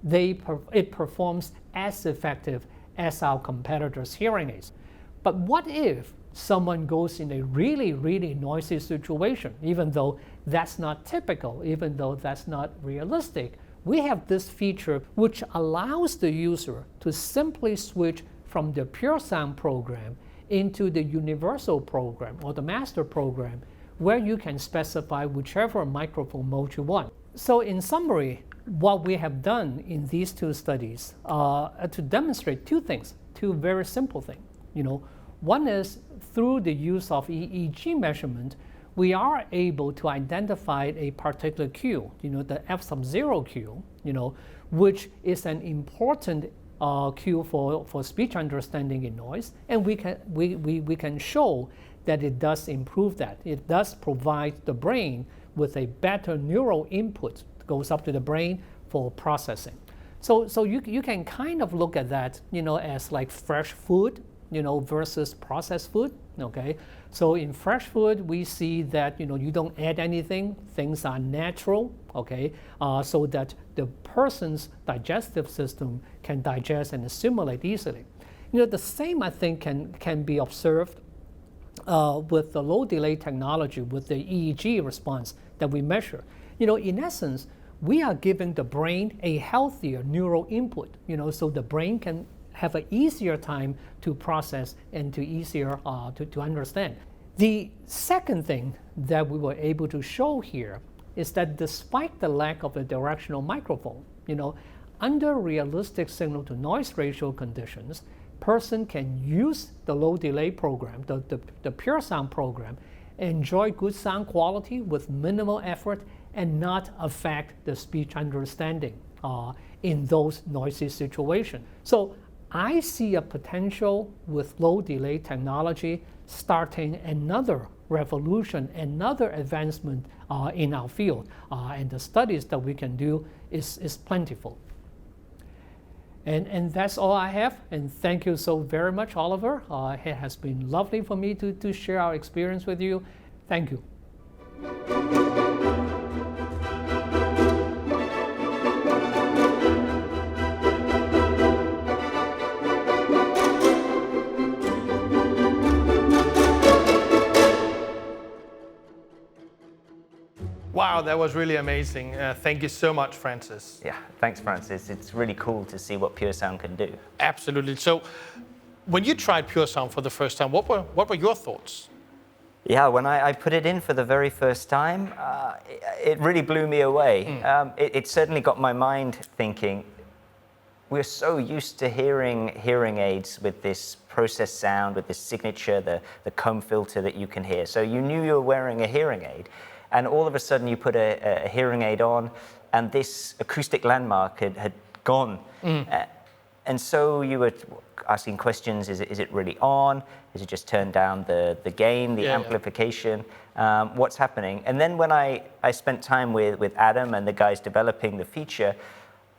it performs as effective as our competitors' hearing aids. But what if someone goes in a really, really noisy situation, even though that's not typical, even though that's not realistic? We have this feature which allows the user to simply switch from the PureSound program into the universal program or the master program, where you can specify whichever microphone mode you want. So in summary, what we have done in these 2 studies to demonstrate 2 things, 2 very simple things. One is through the use of EEG measurement, we are able to identify a particular cue, the F sub 0 cue, which is an important cue for speech understanding in noise, and we can show that it does improve that. It does provide the brain with a better neural input, goes up to the brain for processing. So you can kind of look at that, as like fresh food, versus processed food. Okay, so in fresh food we see that you don't add anything, things are natural. Okay, so that the person's digestive system can digest and assimilate easily. The same I think can be observed with the low delay technology, with the EEG response that we measure. In essence, we are giving the brain a healthier neural input. So the brain can have an easier time to process and to easier to understand. The second thing that we were able to show here is that despite the lack of a directional microphone, under realistic signal to noise ratio conditions, person can use the low delay program, the PureSound program, enjoy good sound quality with minimal effort and not affect the speech understanding in those noisy situations. So I see a potential with low delay technology starting another revolution, another advancement in our field, and the studies that we can do is plentiful. And that's all I have, and thank you so very much, Oliver. It has been lovely for me to share our experience with you. Thank you. Wow, that was really amazing. Thank you so much, Francis. Yeah, thanks, Francis. It's really cool to see what PureSound can do. Absolutely. So, when you tried PureSound for the first time, what were your thoughts? Yeah, when I put it in for the very first time, it really blew me away. It certainly got my mind thinking. We're so used to hearing aids with this processed sound, with this signature, the comb filter that you can hear. So you knew you were wearing a hearing aid. And all of a sudden you put a hearing aid on and this acoustic landmark had gone. And so you were asking questions, is it really on? Is it just turned down the gain, the amplification? What's happening? And then when I spent time with Adam and the guys developing the feature,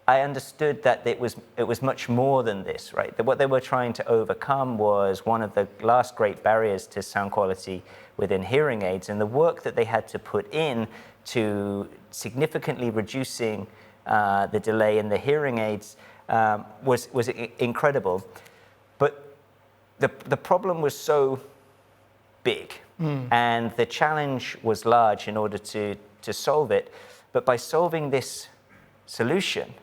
I understood that it was much more than this, right? That what they were trying to overcome was one of the last great barriers to sound quality within hearing aids, and the work that they had to put in to significantly reducing the delay in the hearing aids was incredible. But the problem was so big, and the challenge was large in order to solve it. But by solving this solution,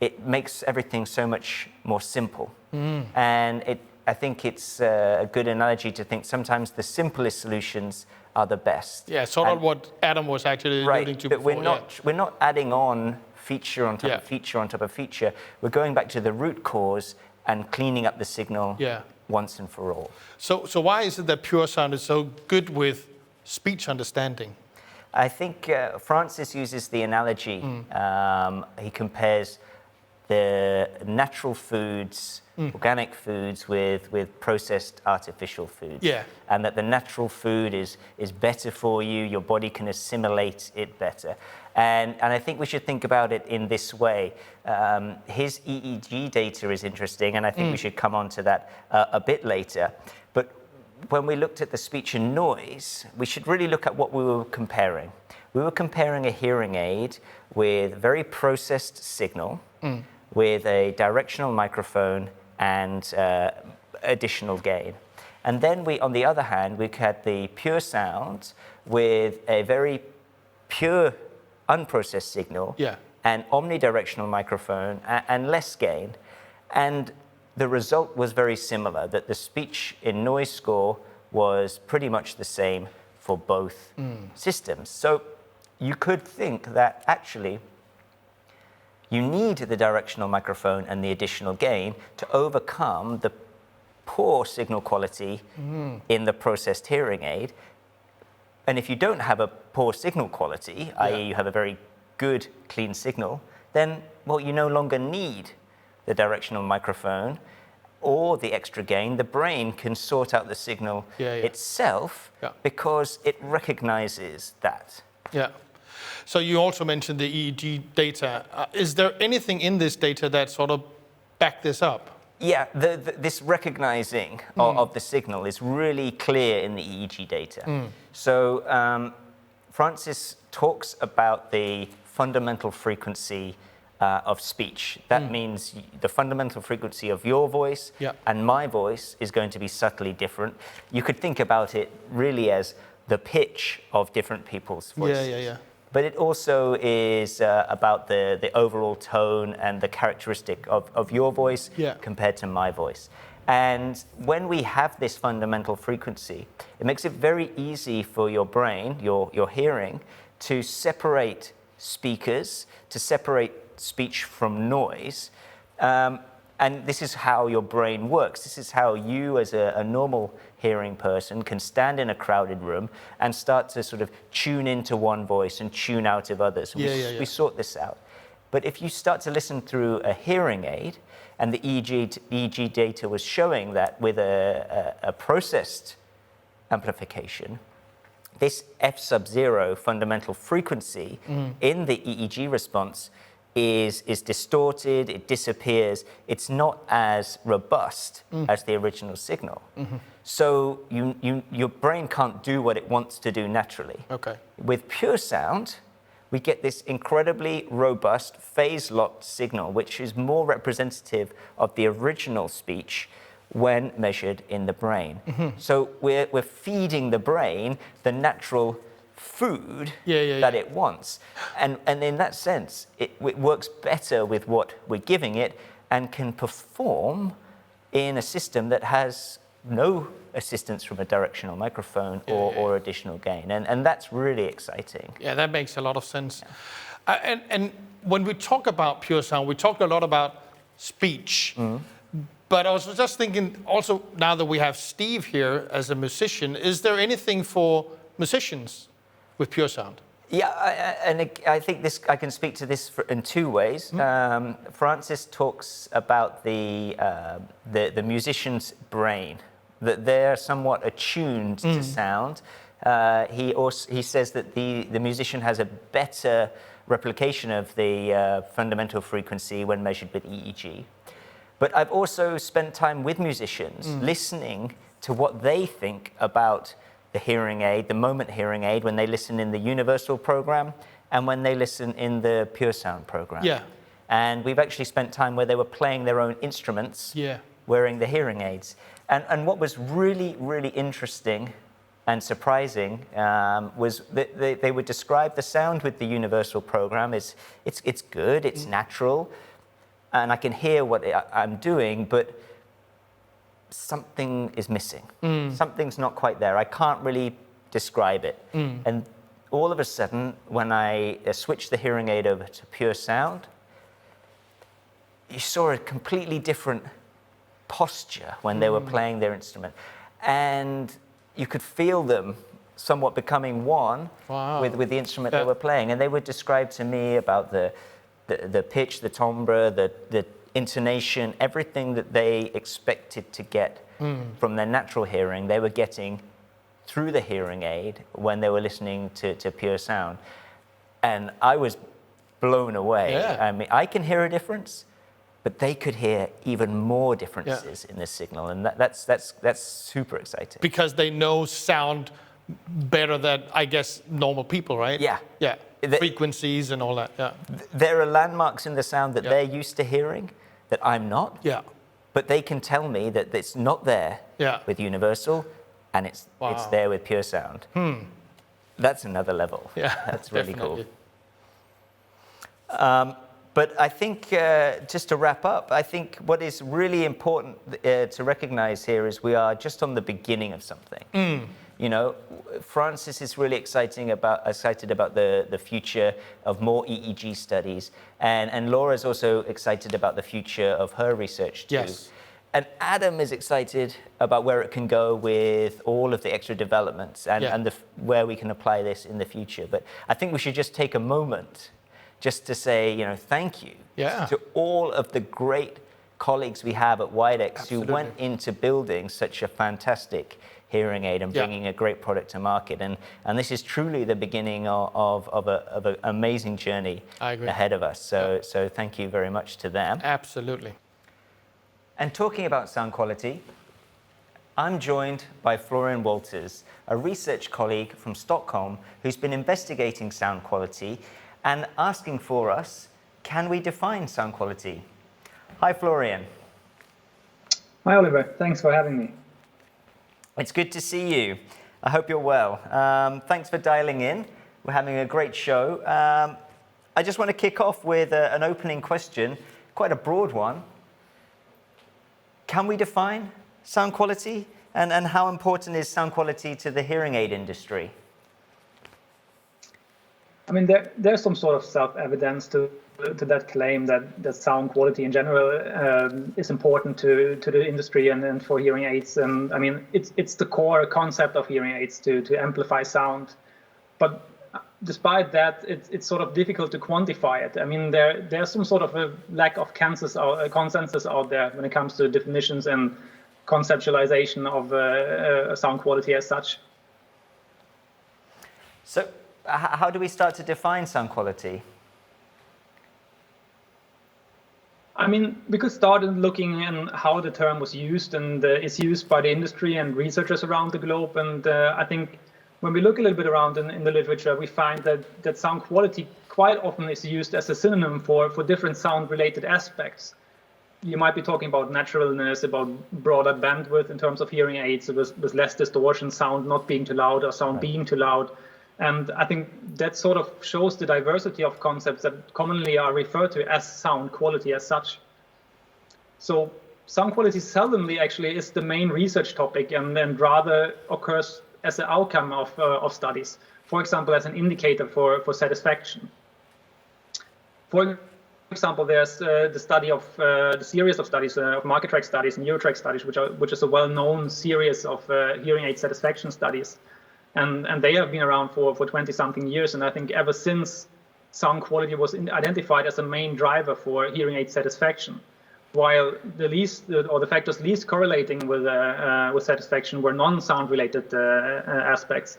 it makes everything so much more simple. And I think it's a good analogy to think sometimes the simplest solutions are the best. Yeah, sort of what Adam was actually alluding to before. But we're not adding on feature on top of feature on top of feature. We're going back to the root cause and cleaning up the signal once and for all. So why is it that PureSound is so good with speech understanding? I think Francis uses the analogy. He compares the natural foods, organic foods, with processed artificial foods. And that the natural food is better for you, your body can assimilate it better. And I think we should think about it in this way. His EEG data is interesting, and I think we should come on to that a bit later. But when we looked at the speech and noise, we should really look at what we were comparing. We were comparing a hearing aid with very processed signal, with a directional microphone and additional gain. And then on the other hand, we had the PureSound with a very pure, unprocessed signal, and omnidirectional microphone and less gain. And the result was very similar, that the speech in noise score was pretty much the same for both systems. So you could think that actually you need the directional microphone and the additional gain to overcome the poor signal quality in the processed hearing aid. And if you don't have a poor signal quality, i.e. you have a very good, clean signal, then, well, you no longer need the directional microphone or the extra gain. The brain can sort out the signal itself because it recognizes that. Yeah. So you also mentioned the EEG data. Is there anything in this data that sort of back this up? Yeah, this recognizing of the signal is really clear in the EEG data. So Francis talks about the fundamental frequency of speech. That means the fundamental frequency of your voice and my voice is going to be subtly different. You could think about it really as the pitch of different people's voices. But it also is about the overall tone and the characteristic of your voice compared to my voice. And when we have this fundamental frequency, it makes it very easy for your brain, your hearing, to separate speakers, to separate speech from noise. And this is how your brain works. This is how you, as a normal hearing person, can stand in a crowded room and start to sort of tune into one voice and tune out of others. We sort this out. But if you start to listen through a hearing aid, and the EEG data was showing that with a processed amplification, this F sub 0 fundamental frequency in the EEG response is distorted, it disappears, it's not as robust as the original signal. So your brain can't do what it wants to do naturally. Okay. With PureSound, we get this incredibly robust phase-locked signal, which is more representative of the original speech when measured in the brain. So we're feeding the brain the natural food that it wants. And in that sense, it works better with what we're giving it and can perform in a system that has no assistance from a directional microphone or additional gain. And that's really exciting. Yeah, that makes a lot of sense. And when we talk about PureSound, we talk a lot about speech. But I was just thinking also, now that we have Steve here as a musician, is there anything for musicians with PureSound? Yeah, and I think I can speak to this in two ways. Francis talks about the musician's brain, that they're somewhat attuned to sound. He says that the musician has a better replication of the fundamental frequency when measured with EEG. But I've also spent time with musicians listening to what they think about the hearing aid, the moment hearing aid, when they listen in the universal program and when they listen in the PureSound program. Yeah. And we've actually spent time where they were playing their own instruments, wearing the hearing aids. And what was really, really interesting and surprising was that they would describe the sound with the universal program as it's good, it's natural, and I can hear what I'm doing, but something is missing. Something's not quite there. I can't really describe it. And all of a sudden, when I switched the hearing aid over to PureSound, you saw a completely different posture when they were playing their instrument. And you could feel them somewhat becoming one with the instrument they were playing. And they would describe to me about the pitch, the timbre, the intonation, everything that they expected to get from their natural hearing, they were getting through the hearing aid when they were listening to PureSound. And I was blown away. I mean, I can hear a difference, but they could hear even more differences in the signal, and that's super exciting. Because they know sound better than, I guess, normal people, right? Yeah. Yeah. Frequencies and all that. Yeah. There are landmarks in the sound that they're used to hearing that I'm not. Yeah. But they can tell me that it's not there with Universal, and it's there with PureSound. That's another level. Yeah, that's really cool. But I think, just to wrap up, I think what is really important to recognize here is we are just on the beginning of something. You know, Francis is really excited about the future of more EEG studies, and Laura's also excited about the future of her research too. Yes. And Adam is excited about where it can go with all of the extra developments and where we can apply this in the future. But I think we should just take a moment just to say, thank you to all of the great colleagues we have at Widex who went into building such a fantastic hearing aid and bringing a great product to market. And this is truly the beginning of an amazing journey ahead of us. So thank you very much to them. Absolutely. And talking about sound quality, I'm joined by Florian Walters, a research colleague from Stockholm who's been investigating sound quality and asking for us, can we define sound quality? Hi, Florian. Hi, Oliver. Thanks for having me. It's good to see you. I hope you're well. Thanks for dialing in. We're having a great show. I just want to kick off with an opening question, quite a broad one. Can we define sound quality? And how important is sound quality to the hearing aid industry? I mean, there's some sort of self-evidence to that claim that sound quality in general is important to the industry and for hearing aids. And I mean, it's the core concept of hearing aids to amplify sound. But despite that, it's sort of difficult to quantify it. I mean, there's some sort of a lack of consensus out there when it comes to definitions and conceptualization of sound quality as such. So how do we start to define sound quality? I mean, we could start looking at how the term was used and is used by the industry and researchers around the globe. And I think when we look a little bit around in the literature, we find that sound quality quite often is used as a synonym for different sound-related aspects. You might be talking about naturalness, about broader bandwidth in terms of hearing aids, with less distortion, sound not being too loud or sound being too loud. And I think that sort of shows the diversity of concepts that commonly are referred to as sound quality as such. So sound quality seldomly actually is the main research topic and then rather occurs as an outcome of studies, for example, as an indicator for satisfaction. For example, there's the series of studies, of market track studies and Eurotrack studies, which is a well-known series of hearing aid satisfaction studies. And they have been around for 20-something years. And I think ever since sound quality was identified as a main driver for hearing aid satisfaction, while the factors least correlating with satisfaction were non-sound related aspects,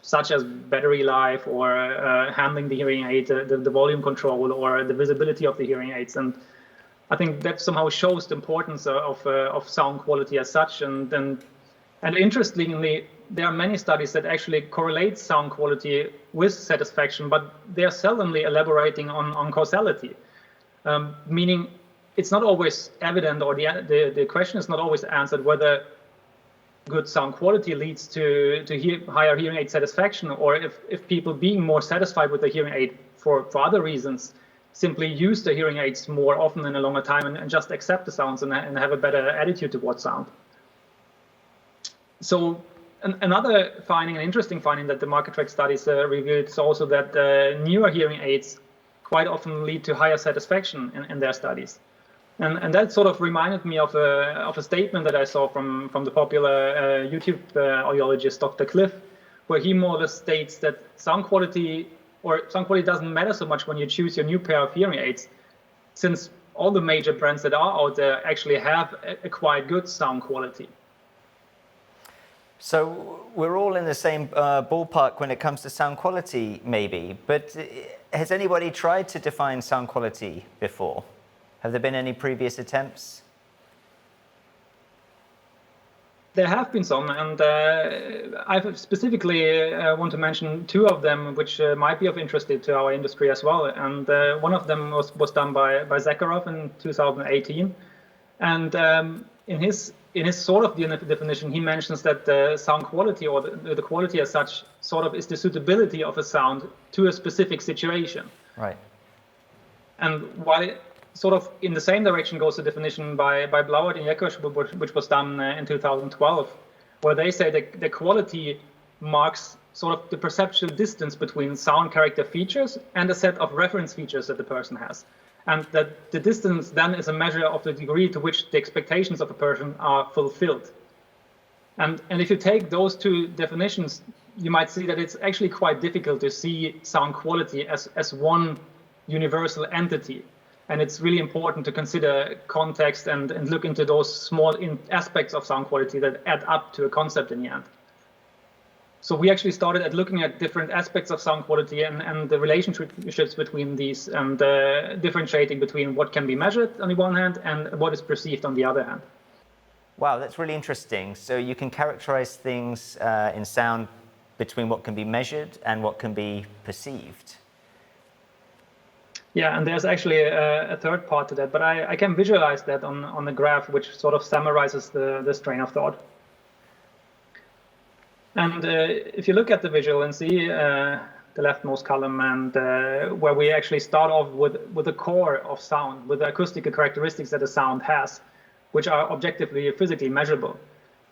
such as battery life or handling the hearing aid, the volume control or the visibility of the hearing aids. And I think that somehow shows the importance of sound quality as such. And interestingly, there are many studies that actually correlate sound quality with satisfaction, but they are seldomly elaborating on causality, meaning it's not always evident, or the question is not always answered whether good sound quality leads to higher hearing aid satisfaction, or if people being more satisfied with the hearing aid for other reasons simply use the hearing aids more often in a longer time and just accept the sounds and have a better attitude towards sound. So another finding, an interesting finding that the market track studies revealed is also that newer hearing aids quite often lead to higher satisfaction in their studies. And that sort of reminded me of a statement that I saw from the popular YouTube audiologist, Dr. Cliff, where he more or less states that sound quality doesn't matter so much when you choose your new pair of hearing aids, since all the major brands that are out there actually have a quite good sound quality. So we're all in the same ballpark when it comes to sound quality, maybe, but has anybody tried to define sound quality before? Have there been any previous attempts? There have been some, and I specifically want to mention two of them, which might be of interest to our industry as well. And one of them was done by Zakharov in 2018, and in his sort of definition, he mentions that the sound quality, or the quality as such, sort of is the suitability of a sound to a specific situation. Right. And while sort of in the same direction goes the definition by Blauert and Jekosch, which was done in 2012, where they say that the quality marks sort of the perceptual distance between sound character features and a set of reference features that the person has. and that the distance then is a measure of the degree to which the expectations of a person are fulfilled. And if you take those two definitions, you might see that it's actually quite difficult to see sound quality as one universal entity. And it's really important to consider context and look into those small aspects of sound quality that add up to a concept in the end. So we actually started at looking at different aspects of sound quality and the relationships between these, and differentiating between what can be measured on the one hand and what is perceived on the other hand. Wow, that's really interesting. So you can characterize things in sound between what can be measured and what can be perceived. Yeah, and there's actually a third part to that, but I can visualize that on the graph, which sort of summarizes this train of thought. And if you look at the visual and see the leftmost column, and where we actually start off with the core of sound, with the acoustical characteristics that a sound has, which are objectively physically measurable.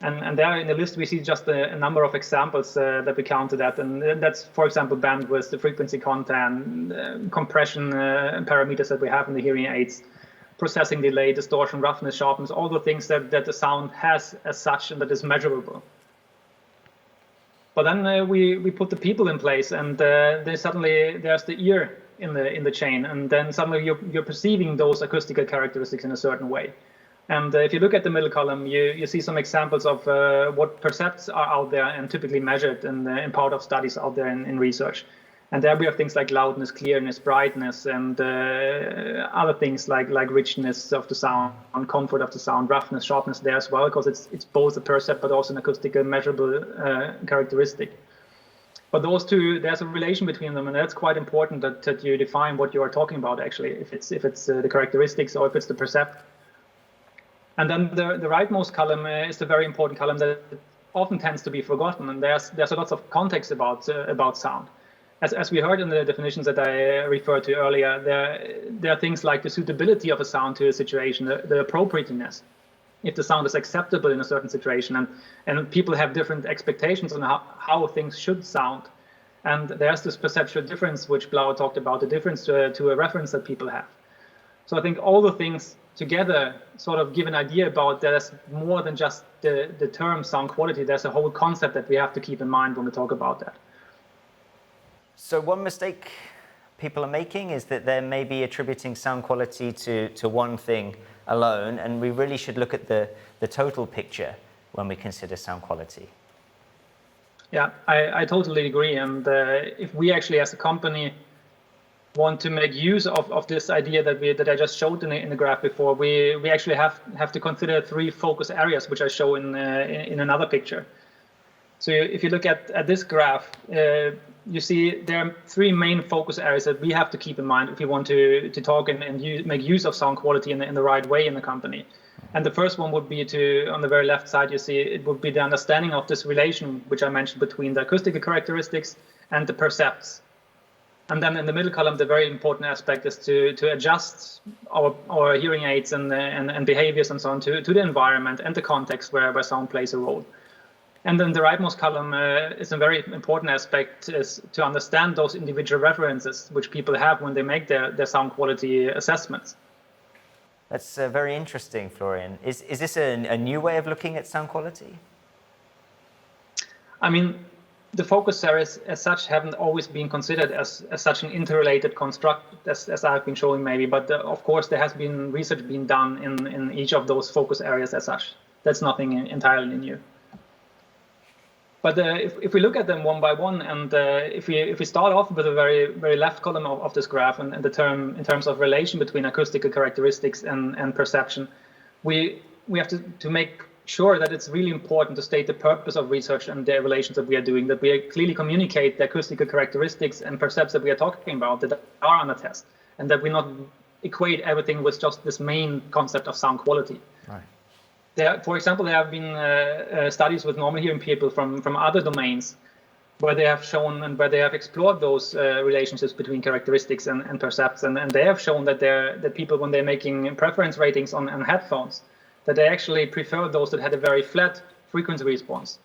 And there in the list, we see just a number of examples that we counted at. And that's, for example, bandwidth, the frequency content, compression parameters that we have in the hearing aids, processing delay, distortion, roughness, sharpness, all the things that the sound has as such and that is measurable. But then we put the people in place, and there's the ear in the chain, and then suddenly you're perceiving those acoustical characteristics in a certain way. And if you look at the middle column, you see some examples of what percepts are out there and typically measured in part of studies out there in research. And there we have things like loudness, clearness, brightness, and other things like richness of the sound, comfort of the sound, roughness, sharpness there as well, because it's both a percept but also an acoustical measurable characteristic. But those two, there's a relation between them, and that's quite important that you define what you are talking about actually, if it's the characteristics or if it's the percept. And then the rightmost column is the very important column that often tends to be forgotten, and there's lots of context about sound. As we heard in the definitions that I referred to earlier, there are things like the suitability of a sound to a situation, the appropriateness, if the sound is acceptable in a certain situation, and people have different expectations on how things should sound. And there's this perceptual difference, which Blau talked about, the difference to a reference that people have. So I think all the things together sort of give an idea about there's more than just the term sound quality. There's a whole concept that we have to keep in mind when we talk about that. So one mistake people are making is that they're maybe attributing sound quality to one thing alone, and we really should look at the total picture when we consider sound quality. Yeah, I totally agree. And if we actually as a company want to make use of this idea that I just showed in the graph before, we actually have to consider 3 focus areas, which I show in another picture. So if you look at this graph, you see there are 3 main focus areas that we have to keep in mind if you want to talk and make use of sound quality in the right way in the company. And the first one would be on the very left side, you see it would be the understanding of this relation, which I mentioned, between the acoustical characteristics and the percepts. And then in the middle column, the very important aspect is to adjust our hearing aids and behaviors and so on to the environment and the context where sound plays a role. And then the rightmost column is a very important aspect, is to understand those individual references which people have when they make their sound quality assessments. That's very interesting, Florian. Is this a new way of looking at sound quality? I mean, the focus areas as such haven't always been considered as such an interrelated construct as I've been showing maybe, but of course there has been research being done in each of those focus areas as such. That's nothing entirely new. But if we look at them one by one, and if we start off with the very left column of this graph, and the term in terms of relation between acoustical characteristics and perception, we have to make sure that it's really important to state the purpose of research and the relations that we are doing, that we clearly communicate the acoustical characteristics and percepts that we are talking about that are on the test, and that we not equate everything with just this main concept of sound quality. Right. For example, there have been studies with normal hearing people from other domains where they have shown and where they have explored those relationships between characteristics and percepts, and they have shown that people, when they're making preference ratings on headphones, that they actually prefer those that had a very flat frequency response,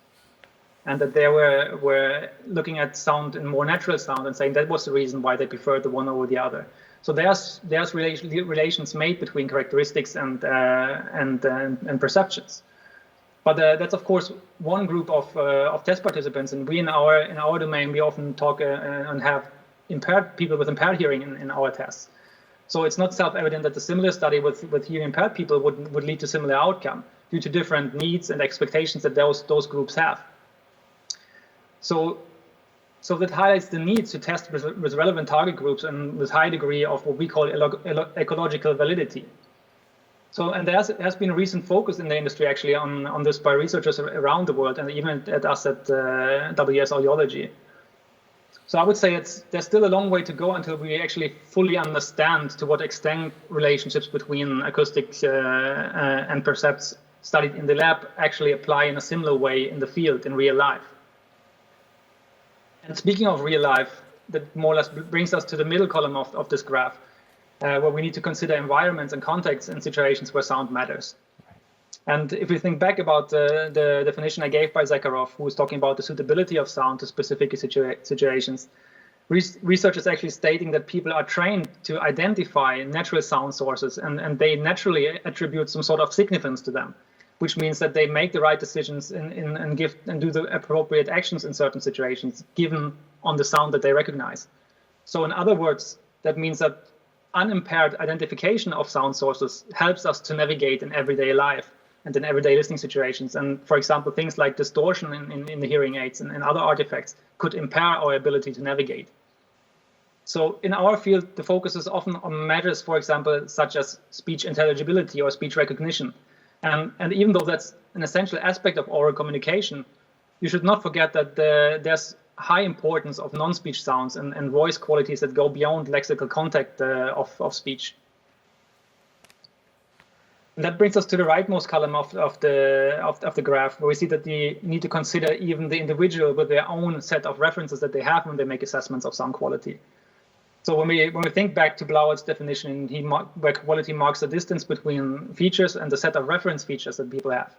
and that they were looking at sound and more natural sound and saying that was the reason why they preferred the one over the other. So there's relations made between characteristics and perceptions. But that's of course one group of test participants, and we in our domain we often talk and have people with impaired hearing in our tests. So it's not self-evident that a similar study with hearing impaired people would lead to similar outcome due to different needs and expectations that those groups have. So that highlights the need to test with relevant target groups and with high degree of what we call ecological validity. So, and there has been a recent focus in the industry actually on this by researchers around the world, and even at us at WS Audiology. So I would say there's still a long way to go until we actually fully understand to what extent relationships between acoustics and percepts studied in the lab actually apply in a similar way in the field in real life. And speaking of real life, that more or less brings us to the middle column of this graph, where we need to consider environments and contexts and situations where sound matters. And if we think back about the definition I gave by Zakharov, who was talking about the suitability of sound to specific situations, research is actually stating that people are trained to identify natural sound sources, and they naturally attribute some sort of significance to them, which means that they make the right decisions and do the appropriate actions in certain situations, given on the sound that they recognize. So in other words, that means that unimpaired identification of sound sources helps us to navigate in everyday life and in everyday listening situations. And for example, things like distortion in the hearing aids and other artifacts could impair our ability to navigate. So in our field, the focus is often on matters, for example, such as speech intelligibility or speech recognition. And even though that's an essential aspect of oral communication, you should not forget that there's high importance of non-speech sounds and voice qualities that go beyond lexical contact of speech. And that brings us to the rightmost column of the graph, where we see that we need to consider even the individual with their own set of references that they have when they make assessments of sound quality. So when we think back to Blauert's definition, where quality marks the distance between features and the set of reference features that people have,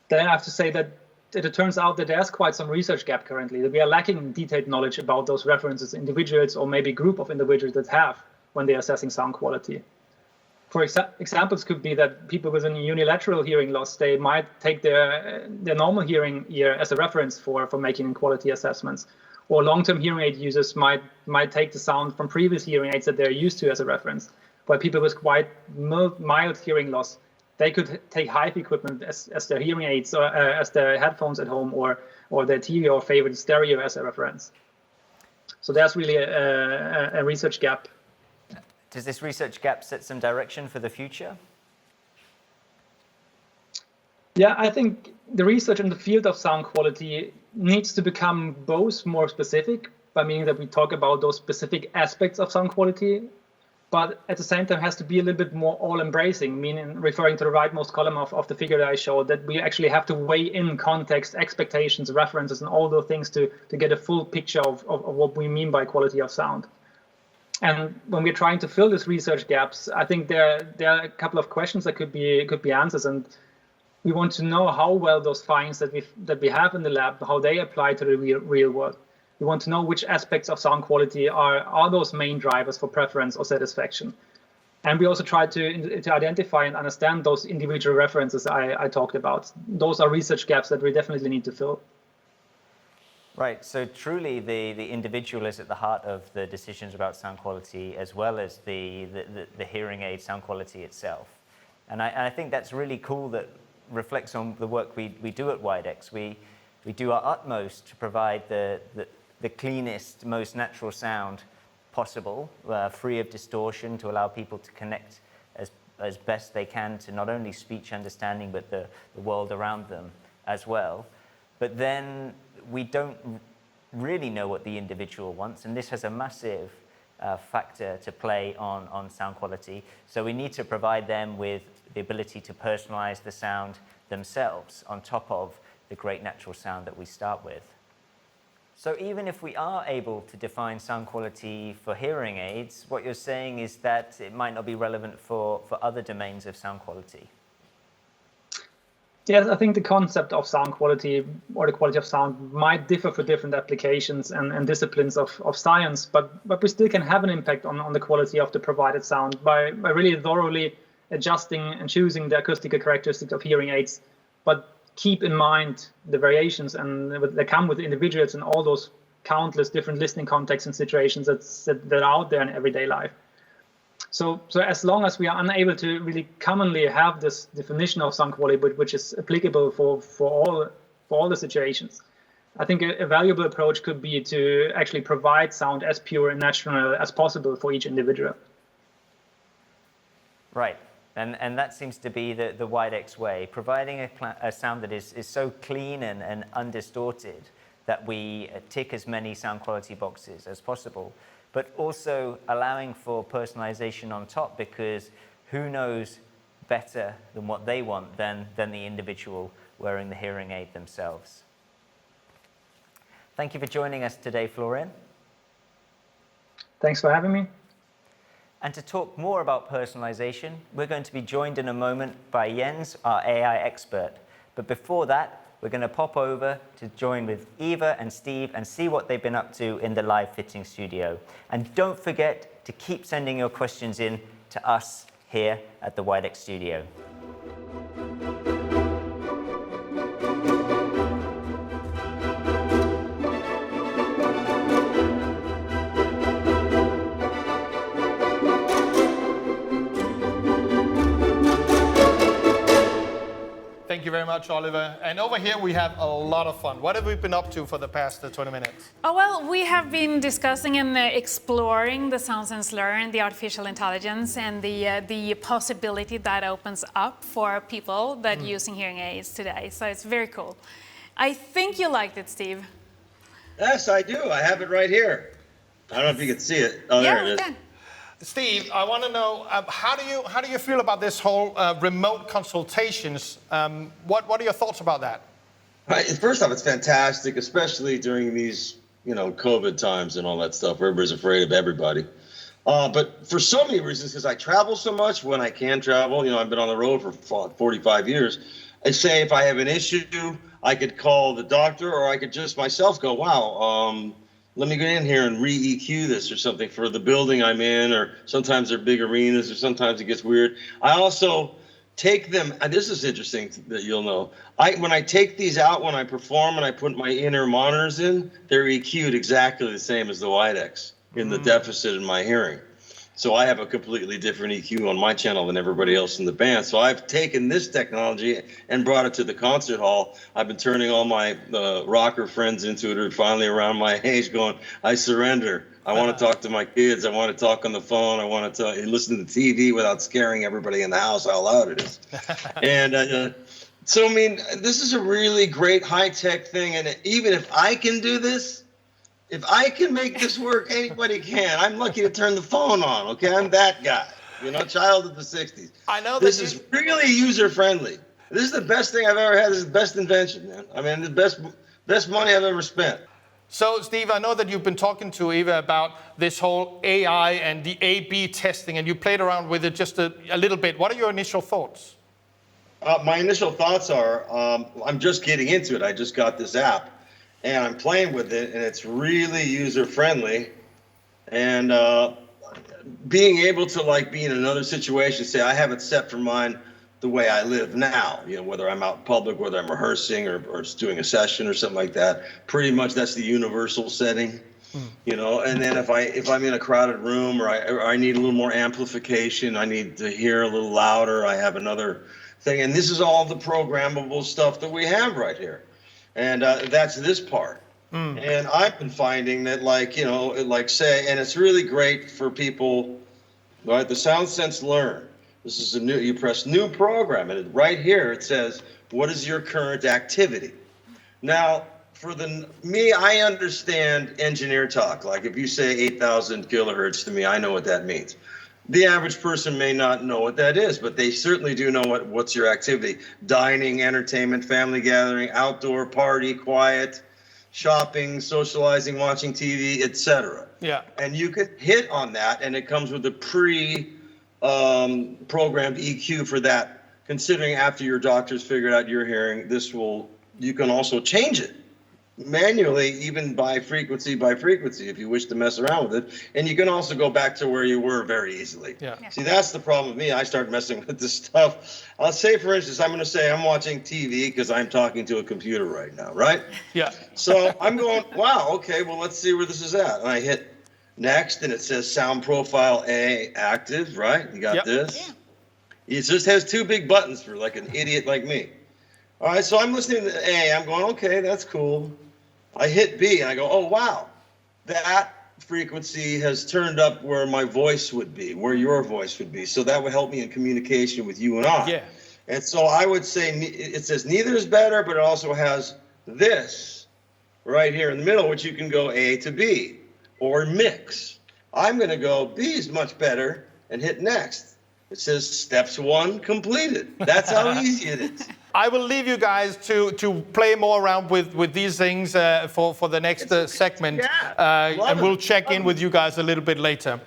then I have to say that it turns out that there's quite some research gap currently, that we are lacking detailed knowledge about those references individuals or maybe group of individuals that have when they're assessing sound quality. For examples could be that people with a unilateral hearing loss, they might take their normal hearing ear as a reference for making quality assessments. Or long-term hearing aid users might take the sound from previous hearing aids that they're used to as a reference. While people with quite mild hearing loss, they could take HIFI equipment as their hearing aids or as their headphones at home or their TV or favorite stereo as a reference. So there's really a research gap. Does this research gap set some direction for the future? Yeah, I think the research in the field of sound quality needs to become both more specific, by meaning that we talk about those specific aspects of sound quality, but at the same time has to be a little bit more all-embracing, meaning referring to the rightmost column of the figure that I showed, that we actually have to weigh in context, expectations, references, and all those things to get a full picture of what we mean by quality of sound. And when we're trying to fill these research gaps, I think there are a couple of questions that could be answers, and we want to know how well those finds that we have in the lab, how they apply to the real world. We want to know which aspects of sound quality are those main drivers for preference or satisfaction. And we also try to identify and understand those individual references I talked about. Those are research gaps that we definitely need to fill. Right, so truly the individual is at the heart of the decisions about sound quality, as well as the hearing aid sound quality itself. And I think that's really cool, that reflects on the work we do at Widex. We do our utmost to provide the cleanest, most natural sound possible, free of distortion, to allow people to connect as best they can to not only speech understanding, but the world around them as well. But then we don't really know what the individual wants, and this has a massive factor to play on sound quality. So we need to provide them with the ability to personalize the sound themselves on top of the great natural sound that we start with. So even if we are able to define sound quality for hearing aids, what you're saying is that it might not be relevant for other domains of sound quality. Yes, I think the concept of sound quality or the quality of sound might differ for different applications and disciplines of science, but we still can have an impact on the quality of the provided sound by really thoroughly adjusting and choosing the acoustical characteristics of hearing aids. But keep in mind the variations and that come with individuals and all those countless different listening contexts and situations that are out there in everyday life. So as long as we are unable to really commonly have this definition of sound quality, which is applicable for all the situations, I think a valuable approach could be to actually provide sound as pure and natural as possible for each individual. Right. And that seems to be the WIDEX way, providing a sound that is so clean and undistorted that we tick as many sound quality boxes as possible, but also allowing for personalization on top, because who knows better than what they want than the individual wearing the hearing aid themselves. Thank you for joining us today, Florian. Thanks for having me. And to talk more about personalization, we're going to be joined in a moment by Jens, our AI expert. But before that, we're going to pop over to join with Eva and Steve and see what they've been up to in the live fitting studio. And don't forget to keep sending your questions in to us here at the WIDEX studio. Thank you very much, Oliver. And over here we have a lot of fun. What have we been up to for the past 20 minutes? Oh, well, we have been discussing and exploring the Sound Sense Learn, the artificial intelligence, and the possibility that opens up for people that are using hearing aids today. So it's very cool. I think you liked it, Steve. Yes, I do. I have it right here. I don't know if you can see it. Oh, there it is. Can. Steve, I want to know how do you feel about this whole remote consultations? What are your thoughts about that? First off, it's fantastic, especially during these COVID times and all that stuff. Where everybody's afraid of everybody. But for so many reasons, because I travel so much when I can travel. I've been on the road for 45 years. I say if I have an issue, I could call the doctor, or I could just myself go, wow. Let me go in here and re-EQ this or something for the building I'm in, or sometimes they're big arenas, or sometimes it gets weird. I also take them, and this is interesting that you'll know, when I take these out when I perform and I put my inner monitors in, they're EQ'd exactly the same as the WIDEX in the deficit in my hearing. So I have a completely different EQ on my channel than everybody else in the band. So I've taken this technology and brought it to the concert hall. I've been turning all my rocker friends into it, or finally around my age, going, I surrender. I want to talk to my kids. I want to talk on the phone. I want to listen to TV without scaring everybody in the house how loud it is. And so, I mean, this is a really great high-tech thing. And even if I can do this, if I can make this work, anybody can. I'm lucky to turn the phone on, okay? I'm that guy, child of the 60s. I know this is really user-friendly. This is the best thing I've ever had. This is the best invention, man. I mean, the best money I've ever spent. So, Steve, I know that you've been talking to Eva about this whole AI and the A/B testing, and you played around with it just a little bit. What are your initial thoughts? My initial thoughts are, I'm just getting into it. I just got this app. And I'm playing with it, and it's really user-friendly. And being able to be in another situation, say I have it set for mine the way I live now, whether I'm out in public, whether I'm rehearsing or doing a session or something like that. Pretty much that's the universal setting, And then if I'm in a crowded room or I need a little more amplification, I need to hear a little louder, I have another thing. And this is all the programmable stuff that we have right here. And that's this part. And I've been finding that, and it's really great for people, right? The Sound Sense Learn. This is you press new program, and right here it says, what is your current activity? Now, for me, I understand engineer talk. Like if you say 8,000 kilohertz to me, I know what that means. The average person may not know what that is, but they certainly do know what's your activity. Dining, entertainment, family gathering, outdoor, party, quiet, shopping, socializing, watching TV, etc. Yeah. And you could hit on that, and it comes with a pre-programmed EQ for that considering after your doctor's figured out your hearing, you can also change it manually, even by frequency, if you wish to mess around with it. And you can also go back to where you were very easily. Yeah. See, that's the problem with me. I start messing with this stuff. I'll say, for instance, I'm going to say I'm watching TV because I'm talking to a computer right now, right? Yeah. So I'm going, wow, okay, well, let's see where this is at. And I hit next, and it says sound profile A active, right? You got this? Yeah. It just has two big buttons for like an idiot like me. All right, so I'm listening to A. I'm going, okay, that's cool. I hit B, and I go, oh, wow. That frequency has turned up where my voice would be, where your voice would be. So that would help me in communication with you and I. Yeah. And so I would say it says neither is better, but it also has this right here in the middle, which you can go A to B or mix. I'm going to go B is much better and hit next. It says steps 1 completed. That's how easy it is. I will leave you guys to play more around with these things for the next segment. And we'll check in with you guys a little bit later.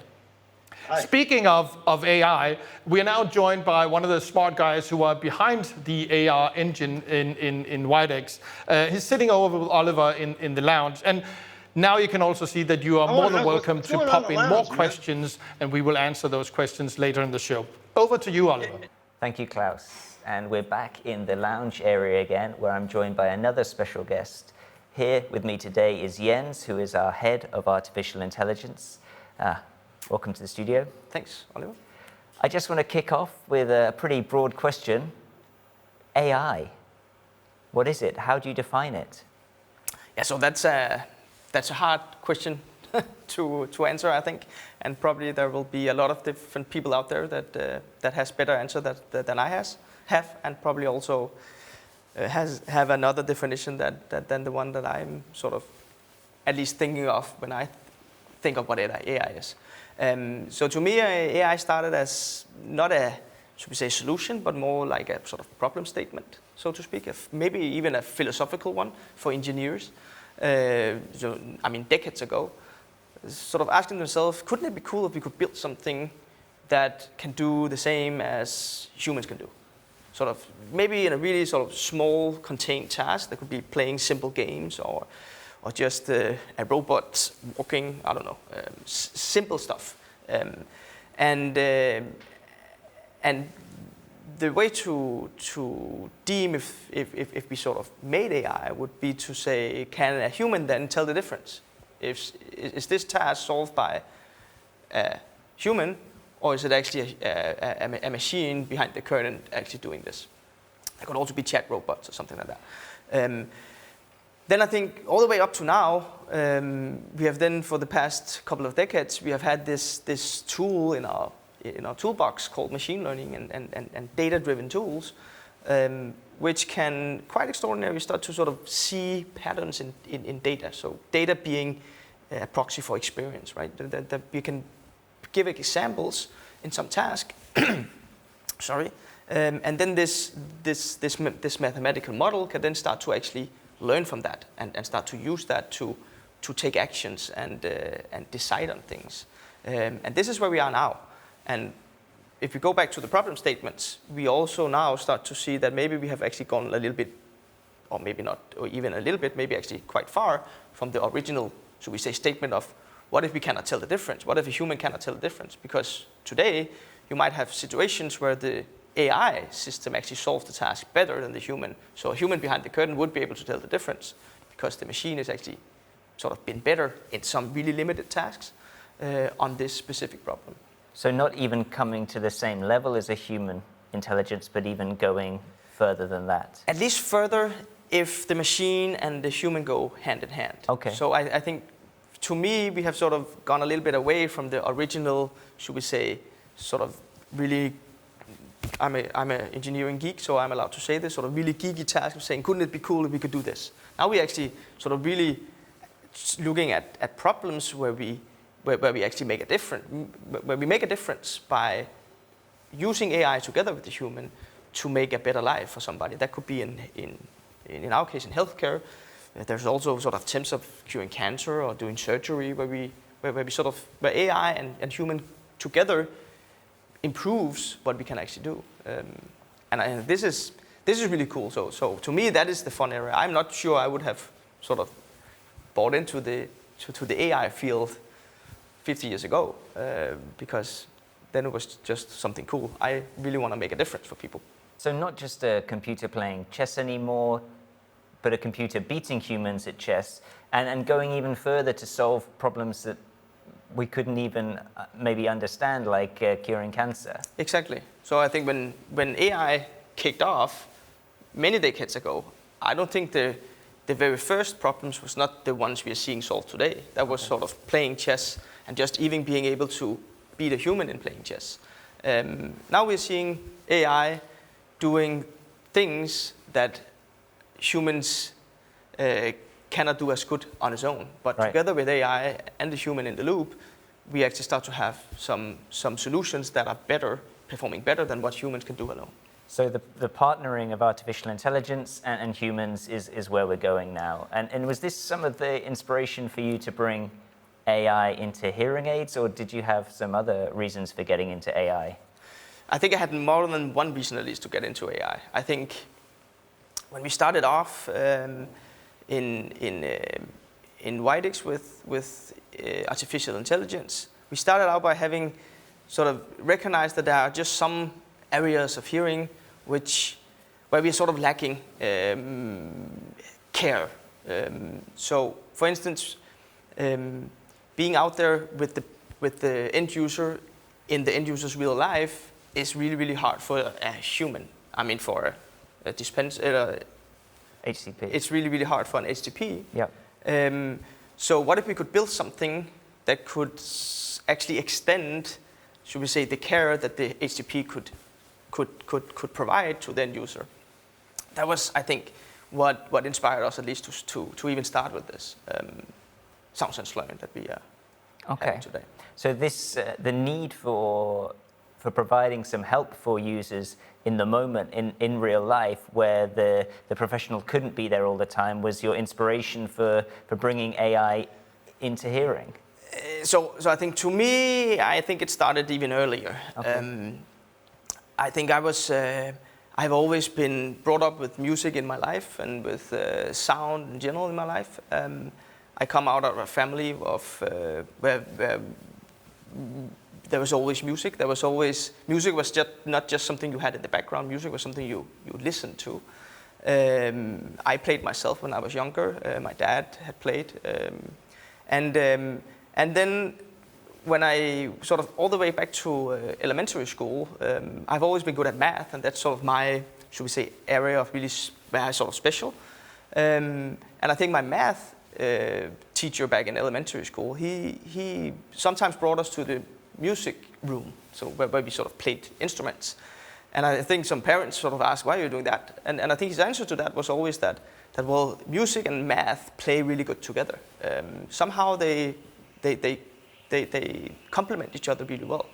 Hi. Speaking of AI, we are now joined by one of the smart guys who are behind the AR engine in Widex. He's sitting over with Oliver in the lounge. And now you can also see that you are more than welcome to pop in more questions, and we will answer those questions later in the show. Over to you, Oliver. Thank you, Klaus. And we're back in the lounge area again, where I'm joined by another special guest. Here with me today is Jens, who is our head of artificial intelligence. Welcome to the studio. Thanks, Oliver. I just want to kick off with a pretty broad question. AI, what is it? How do you define it? Yeah, so that's a hard question to answer, I think, and probably there will be a lot of different people out there that has better answer than I have, and probably also have another definition than the one that I'm sort of at least thinking of when I think of what AI is. So to me, AI started as not a, should we say, solution, but more like a sort of problem statement, so to speak, maybe even a philosophical one for engineers. Decades ago, sort of asking themselves, couldn't it be cool if we could build something that can do the same as humans can do? Sort of, maybe in a really sort of small, contained task that could be playing simple games or just a robot walking, I don't know, simple stuff. And the way to deem if we sort of made AI would be to say, can a human then tell the difference? Is this task solved by a human, or is it actually a machine behind the curtain actually doing this? There could also be chat robots or something like that. Then I think all the way up to now, we have then for the past couple of decades, we have had this tool in our toolbox called machine learning and data-driven tools, which can quite extraordinarily start to sort of see patterns in data. So data being a proxy for experience, right? That you can give examples in some task, sorry, and then this mathematical model can then start to actually learn from that and start to use that to take actions and decide on things. And this is where we are now. And if we go back to the problem statements, we also now start to see that maybe we have actually gone a little bit, or maybe not, or even a little bit, maybe actually quite far from the original, should we say, statement of what if we cannot tell the difference? What if a human cannot tell the difference? Because today, you might have situations where the AI system actually solves the task better than the human. So a human behind the curtain would be able to tell the difference because the machine has actually sort of been better in some really limited tasks on this specific problem. So not even coming to the same level as a human intelligence, but even going further than that? At least further if the machine and the human go hand in hand. Okay. So I think, to me, we have sort of gone a little bit away from the original, should we say, sort of really, I'm an engineering geek, so I'm allowed to say this, sort of really geeky task of saying, couldn't it be cool if we could do this? Now we actually sort of really looking at problems where we actually make a difference, where we make a difference by using AI together with the human to make a better life for somebody. That could be in our case in healthcare. There's also sort of attempts of curing cancer or doing surgery where AI and human together improves what we can actually do. And this is really cool. So to me, that is the fun area. I'm not sure I would have sort of bought into the AI field 50 years ago, because then it was just something cool. I really want to make a difference for people. So not just a computer playing chess anymore, but a computer beating humans at chess, and going even further to solve problems that we couldn't even maybe understand, like curing cancer. Exactly. So I think when AI kicked off many decades ago, I don't think the very first problems was not the ones we are seeing solved today. That was sort of playing chess and just even being able to beat a human in playing chess. Now we're seeing AI doing things that humans cannot do as good on its own. But together with AI and the human in the loop, we actually start to have some solutions that are performing better than what humans can do alone. So the partnering of artificial intelligence and humans is where we're going now. And was this some of the inspiration for you to bring AI into hearing aids, or did you have some other reasons for getting into AI? I think I had more than one reason at least to get into AI. I think when we started off in WIDEX with artificial intelligence, we started out by having sort of recognized that there are just some areas of hearing where we're sort of lacking care. So, for instance, being out there with the end user in the end user's real life is really, really hard for a human. I mean, for a dispenser, HCP. It's really, really hard for an HCP. Yeah. So what if we could build something that could actually extend, should we say, the care that the HCP could provide to the end user? That was, I think, what inspired us at least to even start with this sound sense learning that we are having today. So this the need for providing some help for users in the moment, in real life, where the professional couldn't be there all the time, was your inspiration for bringing AI into hearing? So I think to me, I think it started even earlier. Okay. I think I've always been brought up with music in my life and with sound in general in my life. I come out of a family of where there was always music. Music was not just something you had in the background. Music was something you listened to. I played myself when I was younger. My dad had played, and then when I sort of all the way back to elementary school, I've always been good at math, and that's sort of my, should we say, area of really where I sort of special. And I think my math teacher back in elementary school, he sometimes brought us to the music room, so where we sort of played instruments. And I think some parents sort of asked, why are you doing that? And I think his answer to that was always that well, music and math play really good together. Somehow they complement each other really well.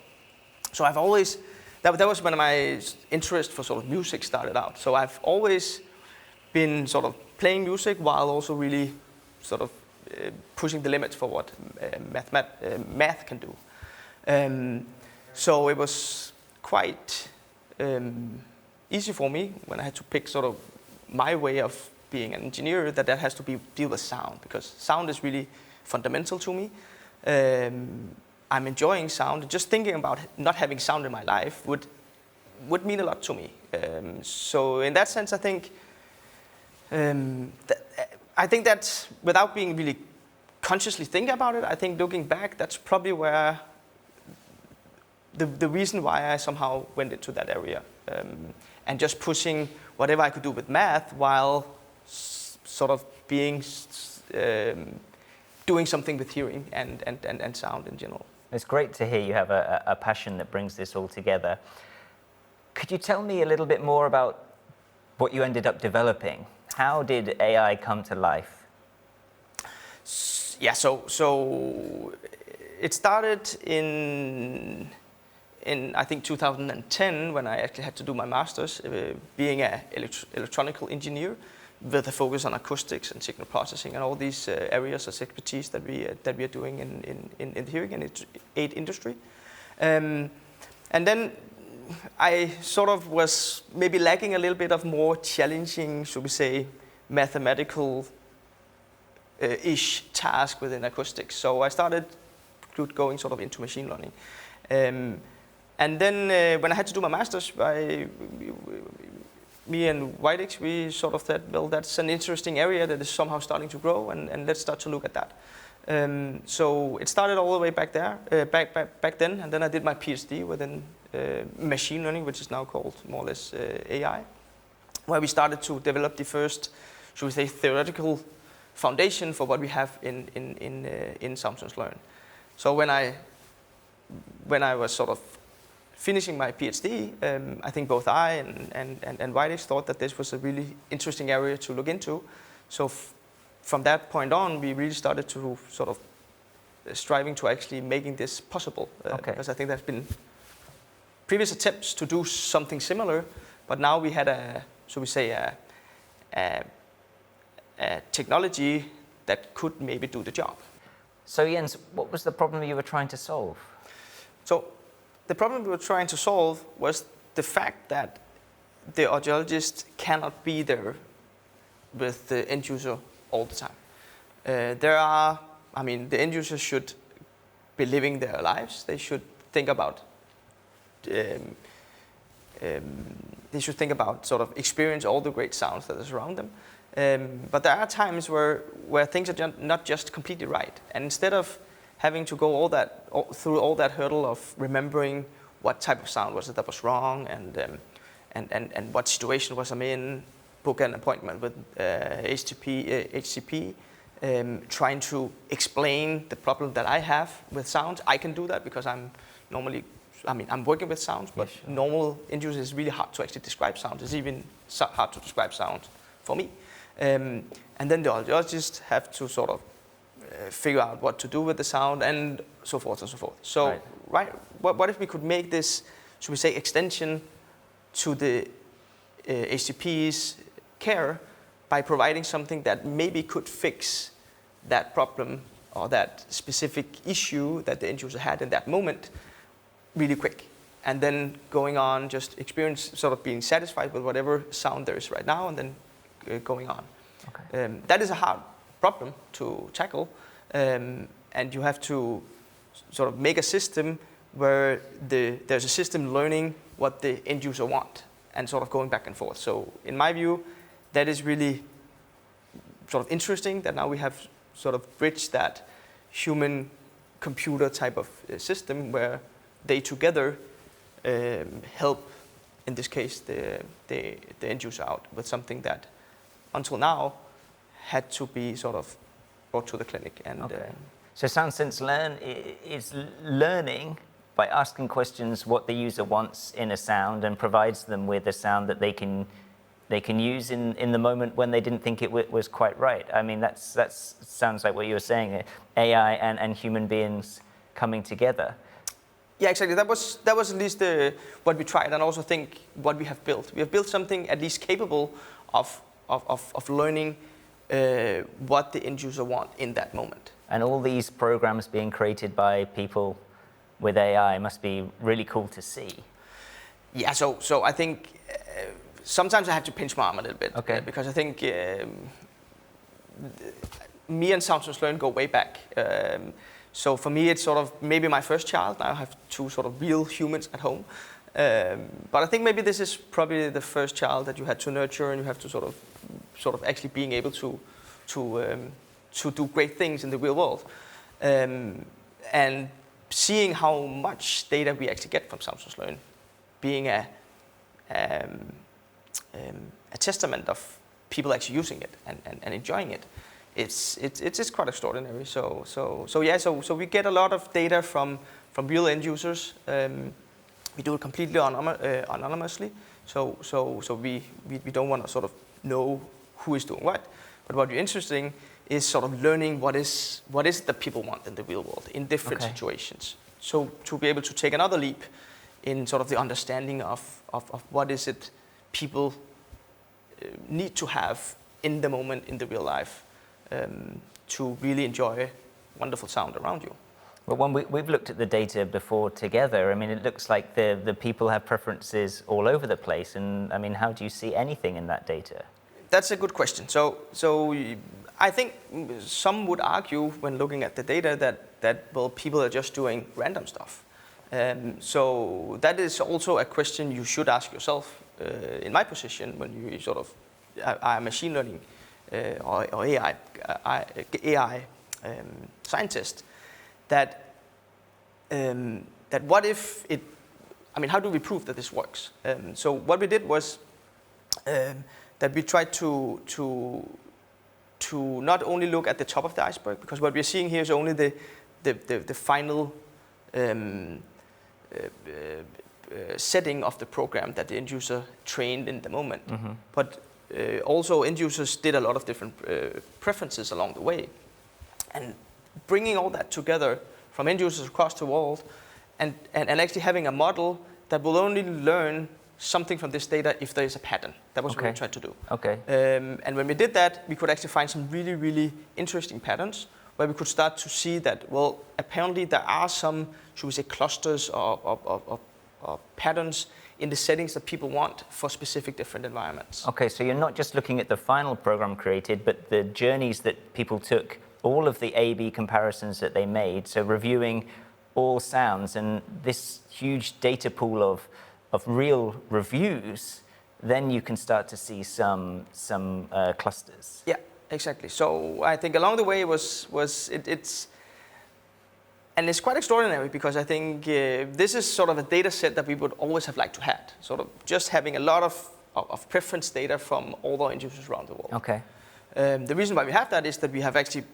So I've always, that was when my interest for sort of music started out. So I've always been sort of playing music while also really sort of pushing the limits for what math can do. So it was quite easy for me when I had to pick sort of my way of being an engineer that has to deal with sound, because sound is really fundamental to me. I'm enjoying sound. Just thinking about not having sound in my life would mean a lot to me. So in that sense, I think that without being really consciously thinking about it, I think looking back, that's probably where the reason why I somehow went into that area, and just pushing whatever I could do with math while sort of being doing something with hearing and sound in general. It's great to hear you have a passion that brings this all together. Could you tell me a little bit more about what you ended up developing? How did AI come to life? Yeah, so it started in I think 2010 when I actually had to do my master's, being an electronical engineer with a focus on acoustics and signal processing and all these areas of expertise that we are doing in the hearing aid industry. And then I sort of was maybe lacking a little bit of more challenging, should we say, mathematical ish task within acoustics. So I started going sort of into machine learning. And then when I had to do my master's, me and Widex, we sort of said, well, that's an interesting area that is somehow starting to grow, and let's start to look at that. So it started all the way back there, back then, and then I did my PhD within machine learning, which is now called more or less AI, where we started to develop the first, should we say, theoretical foundation for what we have in Samsung's Learn. So when I was sort of finishing my PhD, I think both I and Widex thought that this was a really interesting area to look into. So from that point on, we really started to sort of striving to actually making this possible. Because I think there's been previous attempts to do something similar, but now we had a technology that could maybe do the job. So Jens, what was the problem you were trying to solve? So the problem we were trying to solve was the fact that the audiologist cannot be there with the end user all the time. The end users should be living their lives. They should think about sort of experience all the great sounds that is around them. But there are times where things are not just completely right. And instead of having to go through all that hurdle of remembering what type of sound was it that was wrong and what situation was I'm in, book an appointment with HCP, trying to explain the problem that I have with sounds. I can do that because I'm working with sounds, but normal end users is really hard to actually describe sounds. It's even hard to describe sound for me. And then the audiologists have to sort of figure out what to do with the sound and so forth and so forth. So, what if we could make this, should we say, extension to the HCP's care by providing something that maybe could fix that problem or that specific issue that the end user had in that moment really quick, and then going on just experience sort of being satisfied with whatever sound there is right now, and then going on. That is a hard problem to tackle, and you have to sort of make a system where there's a system learning what the end user want and sort of going back and forth. So in my view, that is really sort of interesting that now we have sort of bridged that human-computer type of system where they together help, in this case, the end user out with something that until now had to be sort of brought to the clinic. And so SoundSense Learn is learning by asking questions what the user wants in a sound and provides them with a sound that they can use in the moment when they didn't think it was quite right. I mean, that sounds like what you were saying, AI and human beings coming together. Yeah, exactly. That was at least what we tried, and also think what we have built. We have built something at least capable of learning what the end user want in that moment. And all these programs being created by people with AI must be really cool to see. Yeah, so I think sometimes I have to pinch my arm a little bit. Because I think me and SoundSense Learn go way back. So for me, it's sort of maybe my first child. Now I have two sort of real humans at home. But I think maybe this is probably the first child that you had to nurture, and you have to sort of actually being able to do great things in the real world. And seeing how much data we actually get from SoundSense Learn, being a testament of people actually using it and enjoying it, it's quite extraordinary. So we get a lot of data from real end users. We do it completely anonymously. So we don't want to sort of know who is doing what. But what is interesting is sort of learning what is that people want in the real world in different situations. So to be able to take another leap in sort of the understanding of what is it people need to have in the moment in the real life to really enjoy wonderful sound around you. But when we've looked at the data before together, I mean, it looks like the people have preferences all over the place. And I mean, how do you see anything in that data? That's a good question. So I think some would argue when looking at the data that well, people are just doing random stuff. So that is also a question you should ask yourself in my position when you sort of are a machine learning or AI scientist. That what if it? I mean, how do we prove that this works? So what we did was that we tried to not only look at the top of the iceberg, because what we're seeing here is only the final setting of the program that the end user trained in the moment. Mm-hmm. But also end users did a lot of different preferences along the way. And bringing all that together from end users across the world and actually having a model that will only learn something from this data if there is a pattern. That was what we tried to do. Okay. And when we did that, we could actually find some really, really interesting patterns where we could start to see that, well, apparently there are some, should we say, clusters or patterns in the settings that people want for specific different environments. Okay, so you're not just looking at the final program created, but the journeys that people took, all of the A/B comparisons that they made, so reviewing all sounds and this huge data pool of real reviews, then you can start to see some clusters. Yeah, exactly. So I think along the way it's quite extraordinary because I think this is sort of a data set that we would always have liked to have, sort of just having a lot of preference data from all the end users around the world. Okay. The reason why we have that is that we have actually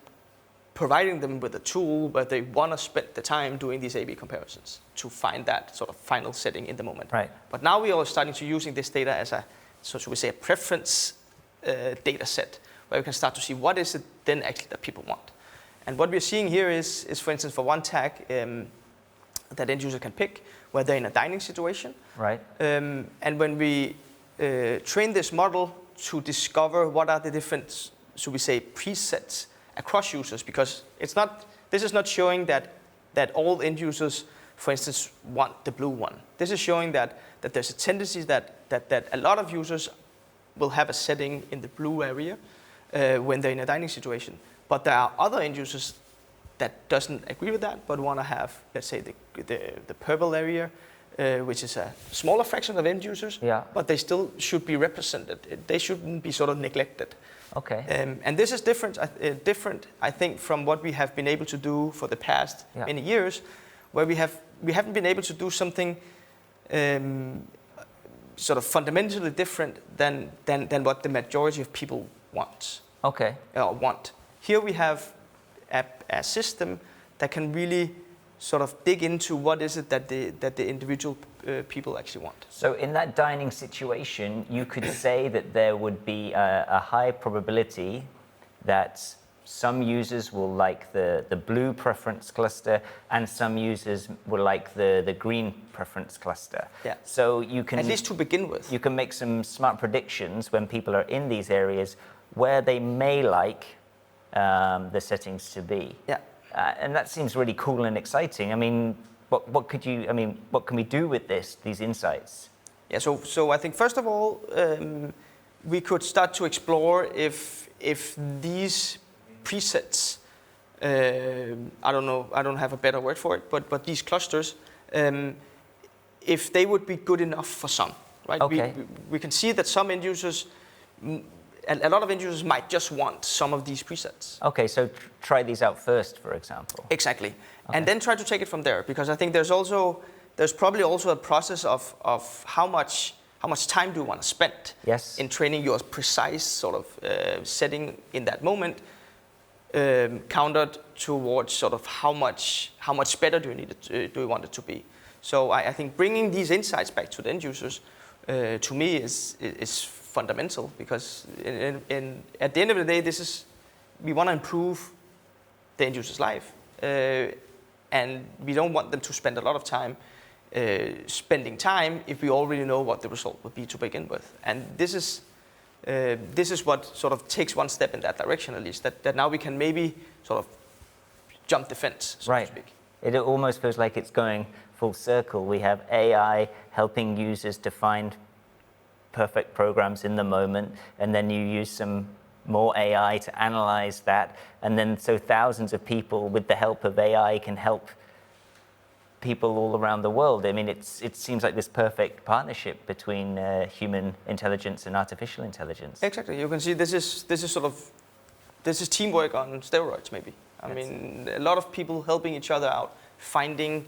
providing them with a tool where they want to spend the time doing these A/B comparisons to find that sort of final setting in the moment. Right. But now we are starting to using this data as a, so should we say, a preference data set where we can start to see what is it then actually that people want. And what we're seeing here is for instance, for one tag that end user can pick where they're in a dining situation. Right. And when we train this model to discover what are the different, should we say, presets across users, because this is not showing that all end users, for instance, want the blue one. This is showing that there's a tendency that a lot of users will have a setting in the blue area when they're in a dining situation. But there are other end users that doesn't agree with that, but want to have, let's say, the purple area, which is a smaller fraction of end users, but they still should be represented. They shouldn't be sort of neglected. Okay. And this is different, I think, from what we have been able to do for the past many years, where we haven't been able to do something sort of fundamentally different than what the majority of people want. Okay. Want. Here we have a system that can really sort of dig into what is it that the individual people actually want. So in that dining situation, you could say that there would be a high probability that some users will like the blue preference cluster and some users will like the green preference cluster. Yeah. So you can, at least to begin with, you can make some smart predictions when people are in these areas where they may like the settings to be. Yeah. And that seems really cool and exciting. I mean, what can we do with these insights? Yeah, so I think first of all, we could start to explore if these presets, I don't know, I don't have a better word for it, but these clusters, if they would be good enough for some, right? Okay. We can see that some end users, a lot of end users might just want some of these presets. Okay, so try these out first, for example. Exactly, and then try to take it from there, because I think there's probably also a process of how much time do you want to spend in training your precise sort of setting in that moment, countered towards sort of how much better do you want it to be. So I think bringing these insights back to the end users, to me is fundamental, because at the end of the day, we want to improve the end user's life, and we don't want them to spend a lot of time spending time if we already know what the result would be to begin with. And this is what sort of takes one step in that direction, at least, that now we can maybe sort of jump the fence, so to speak. It almost feels like it's going full circle. We have AI helping users to find perfect programs in the moment, and then you use some more AI to analyze that, and then so thousands of people with the help of AI can help people all around the world. I mean, it seems like this perfect partnership between human intelligence and artificial intelligence. Exactly. You can see this is teamwork on steroids, maybe. I mean, a lot of people helping each other out, finding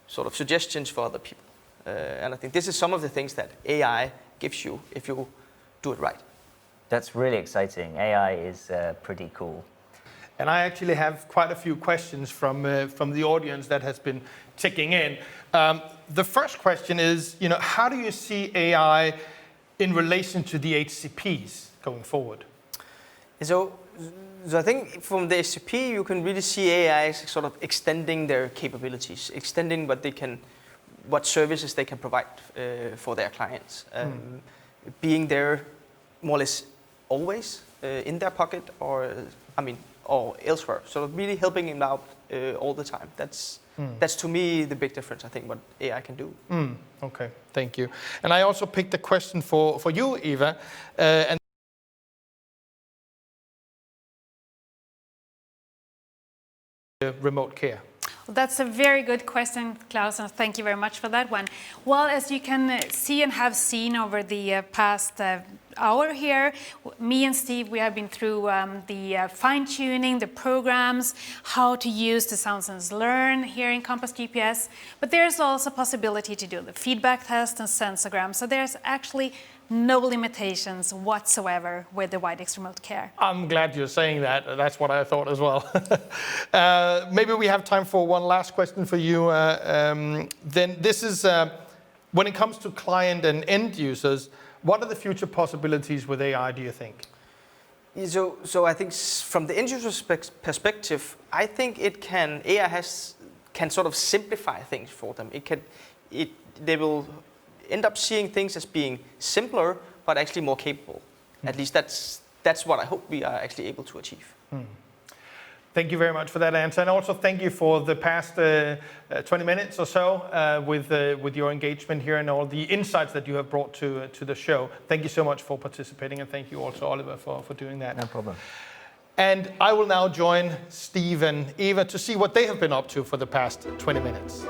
sort of suggestions for other people. And I think this is some of the things that AI gives you if you do it right. That's really exciting. AI is pretty cool. And I actually have quite a few questions from the audience that has been ticking in. The first question is, how do you see AI in relation to the HCPs going forward? So I think from the HCP, you can really see AI as sort of extending their capabilities, extending what services they can provide for their clients, being there more or less always in their pocket, or elsewhere. So really helping him out all the time. That's to me the big difference, I think, what AI can do. Okay, thank you. And I also picked a question for you, Eva. And remote care. Well, that's a very good question, Klaus, and thank you very much for that one. Well, as you can see and have seen over the past hour here, me and Steve, we have been through the fine-tuning, the programs, how to use the Sound Sense Learn here in Compass GPS, but there's also possibility to do the feedback test and sensogram, so there's actually no limitations whatsoever with the Widex Remote Care. I'm glad you're saying that. That's what I thought as well. Maybe we have time for one last question for you. Then this is, when it comes to client and end users, what are the future possibilities with AI, do you think? So I think from the end user's perspective, I think AI can sort of simplify things for them. They will end up seeing things as being simpler, but actually more capable. At least that's what I hope we are actually able to achieve. Thank you very much for that answer, and also thank you for the past 20 minutes or so with your engagement here and all the insights that you have brought to the show. Thank you so much for participating, and thank you also, Oliver, for doing that. No problem. And I will now join Steve and Eva to see what they have been up to for the past 20 minutes.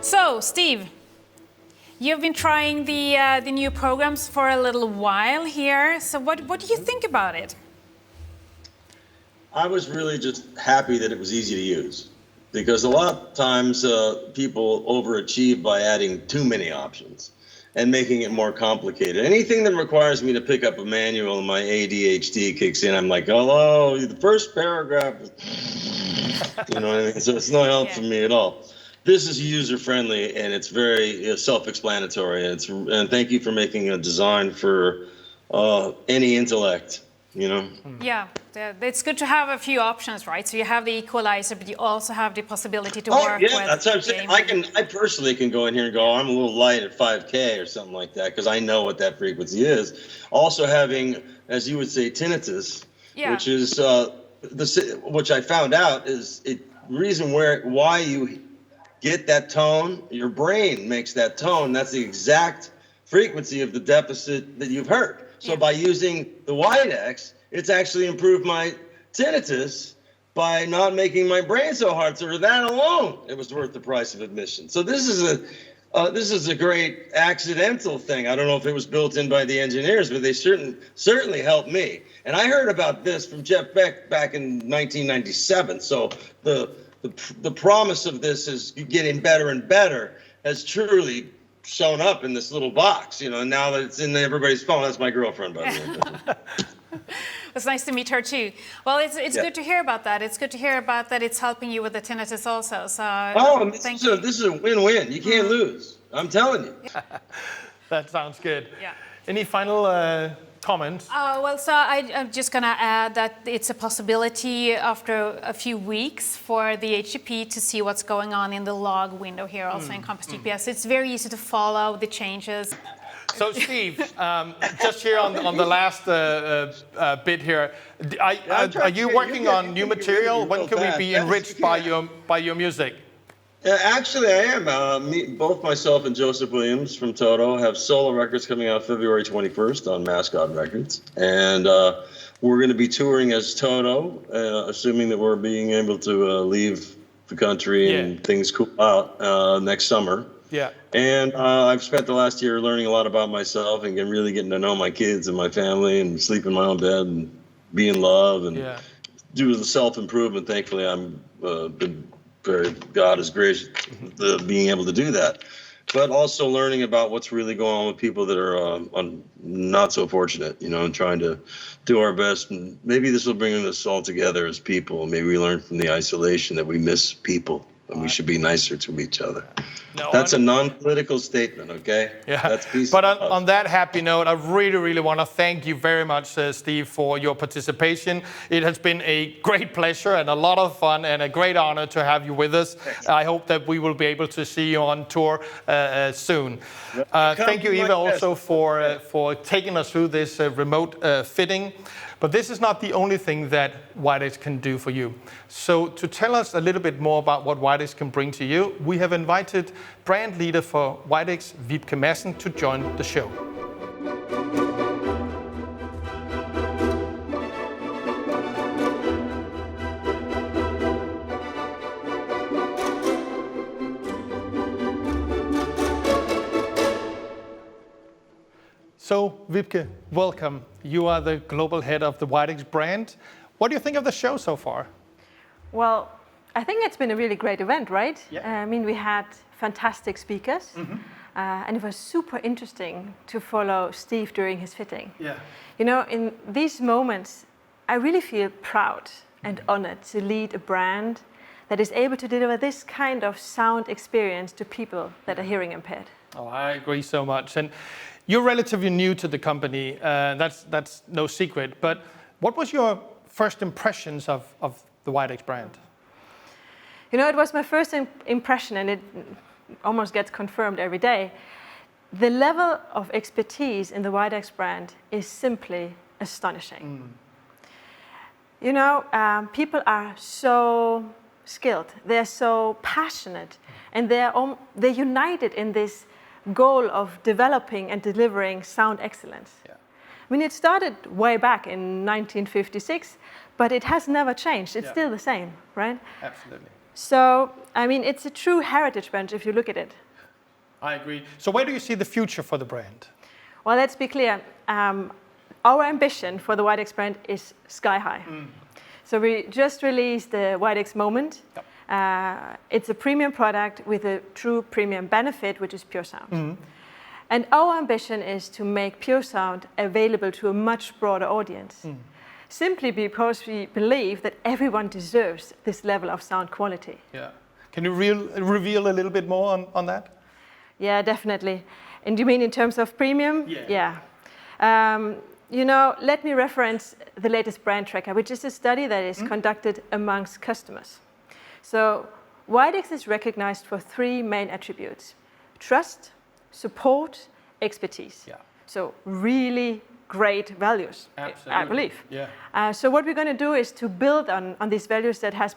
So, Steve, you've been trying the new programs for a little while here. So what do you think about it? I was really just happy that it was easy to use, because a lot of times people overachieve by adding too many options and making it more complicated. Anything that requires me to pick up a manual and my ADHD kicks in, I'm like, oh, the first paragraph, you know what I mean? So it's no help for me at all. This is user-friendly, and it's very self-explanatory, and thank you for making a design for any intellect, Yeah, it's good to have a few options, right? So you have the equalizer, but you also have the possibility to work with. That's what I'm saying. I personally can go in here and go, I'm a little light at 5K or something like that, because I know what that frequency is. Also having, as you would say, tinnitus, which is which I found out is reason why you get that tone, your brain makes that tone. That's the exact frequency of the deficit that you've heard. So by using the Widex, it's actually improved my tinnitus by not making my brain so hard. So for that alone, it was worth the price of admission. So this is a great accidental thing. I don't know if it was built in by the engineers, but they certainly helped me. And I heard about this from Jeff Beck back in 1997. So the promise of this is getting better and better has truly shown up in this little box, and now that it's in everybody's phone. That's my girlfriend, by the way. It's nice to meet her too. Well, it's good to hear about that. It's good to hear about that it's helping you with the tinnitus also. So this is a win-win. You can't lose. I'm telling you. That sounds good. Yeah. Any final comments. So I'm just going to add that it's a possibility after a few weeks for the HTTP to see what's going on in the log window here, also in Compass GPS. It's very easy to follow the changes. So Steve, just here on the last bit here, are you working on new material? When can we be enriched by your music? Actually, I am. Both myself and Joseph Williams from Toto have solo records coming out February 21st on Mascot Records. And we're going to be touring as Toto, assuming that we're being able to leave the country and things cool out next summer. Yeah. And I've spent the last year learning a lot about myself and really getting to know my kids and my family and sleep in my own bed and be in love and do the self-improvement. Thankfully, God is gracious being able to do that. But also learning about what's really going on with people that are not so fortunate, and trying to do our best. And maybe this will bring us all together as people. Maybe we learn from the isolation that we miss people and we should be nicer to each other. No, that's a non-political statement, okay? Yeah. That's peace. But on that happy note, I really want to thank you very much, Steve, for your participation. It has been a great pleasure and a lot of fun and a great honor to have you with us. Thanks. I hope that we will be able to see you on tour soon. Thank you, Eva, also for taking us through this remote fitting. But this is not the only thing that WIDEX can do for you. So to tell us a little bit more about what WIDEX can bring to you, we have invited brand leader for WIDEX, Vibke Madsen, to join the show. So, Vibke, welcome. You are the global head of the WIDEX brand. What do you think of the show so far? Well, I think it's been a really great event, right? Yeah. We had fantastic speakers, and it was super interesting to follow Steve during his fitting. Yeah. In these moments, I really feel proud and honored to lead a brand that is able to deliver this kind of sound experience to people that are hearing impaired. Oh, I agree so much. And you're relatively new to the company, that's no secret, but what was your first impressions of the WIDEX brand? It was my first impression, and it almost gets confirmed every day. The level of expertise in the WIDEX brand is simply astonishing. People are so skilled, they're so passionate, and they're united in this goal of developing and delivering sound excellence. Yeah. It started way back in 1956, but it has never changed. It's still the same, right? Absolutely. So, it's a true heritage brand if you look at it. I agree. So where do you see the future for the brand? Well, let's be clear. Our ambition for the WIDEX brand is sky high. So we just released the WIDEX Moment. Yep. It's a premium product with a true premium benefit, which is PureSound. And our ambition is to make PureSound available to a much broader audience, simply because we believe that everyone deserves this level of sound quality. Yeah. Can you reveal a little bit more on that? Yeah, definitely. And you mean in terms of premium? Yeah. Let me reference the latest brand tracker, which is a study that is conducted amongst customers. So WIDEX is recognized for three main attributes: trust, support, expertise. Yeah. So really great values, I believe. Yeah. So what we're going to do is to build on these values that have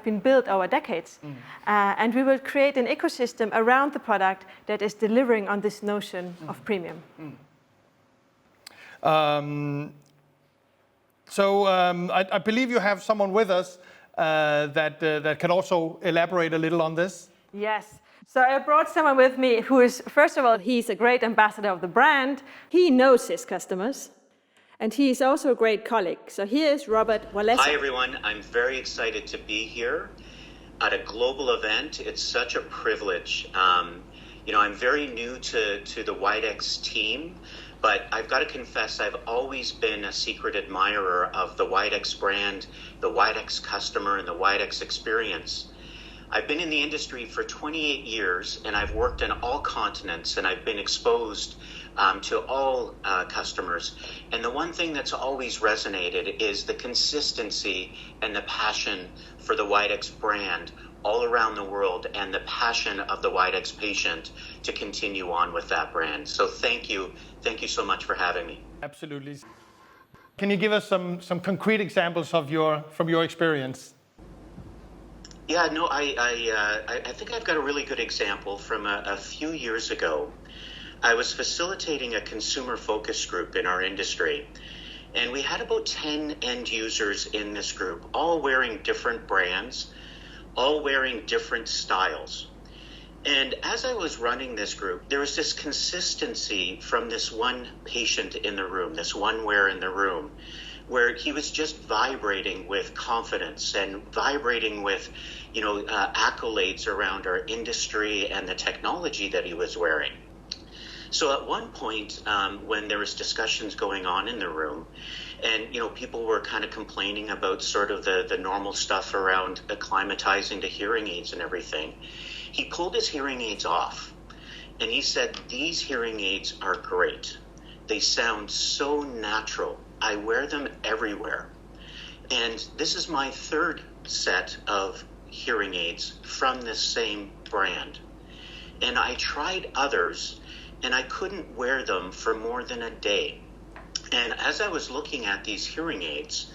been built over decades, and we will create an ecosystem around the product that is delivering on this notion of premium. I believe you have someone with us that can also elaborate a little on this. Yes. So I brought someone with me who is, first of all, he's a great ambassador of the brand. He knows his customers, and he is also a great colleague. So here is Robert Wallace. Hi, everyone. I'm very excited to be here at a global event. It's such a privilege. I'm very new to the WIDEX team, but I've got to confess I've always been a secret admirer of the WIDEX brand, the WIDEX customer, and the WIDEX experience. I've been in the industry for 28 years, and I've worked in all continents, and I've been exposed to all customers. And the one thing that's always resonated is the consistency and the passion for the WIDEX brand all around the world, and the passion of the WIDEX patient to continue on with that brand. So thank you so much for having me. Absolutely. Can you give us some concrete examples from your experience? Yeah, no, I think I've got a really good example from a few years ago. I was facilitating a consumer focus group in our industry, and we had about 10 end users in this group, all wearing different brands, all wearing different styles. And as I was running this group, there was this consistency from this one patient in the room, this one wearer in the room, where he was just vibrating with confidence and vibrating with, accolades around our industry and the technology that he was wearing. So at one point, when there was discussions going on in the room, and people were kind of complaining about sort of the normal stuff around acclimatizing to hearing aids and everything, he pulled his hearing aids off, and he said, "These hearing aids are great. They sound so natural. I wear them everywhere. And this is my third set of hearing aids from this same brand. And I tried others, and I couldn't wear them for more than a day. And as I was looking at these hearing aids,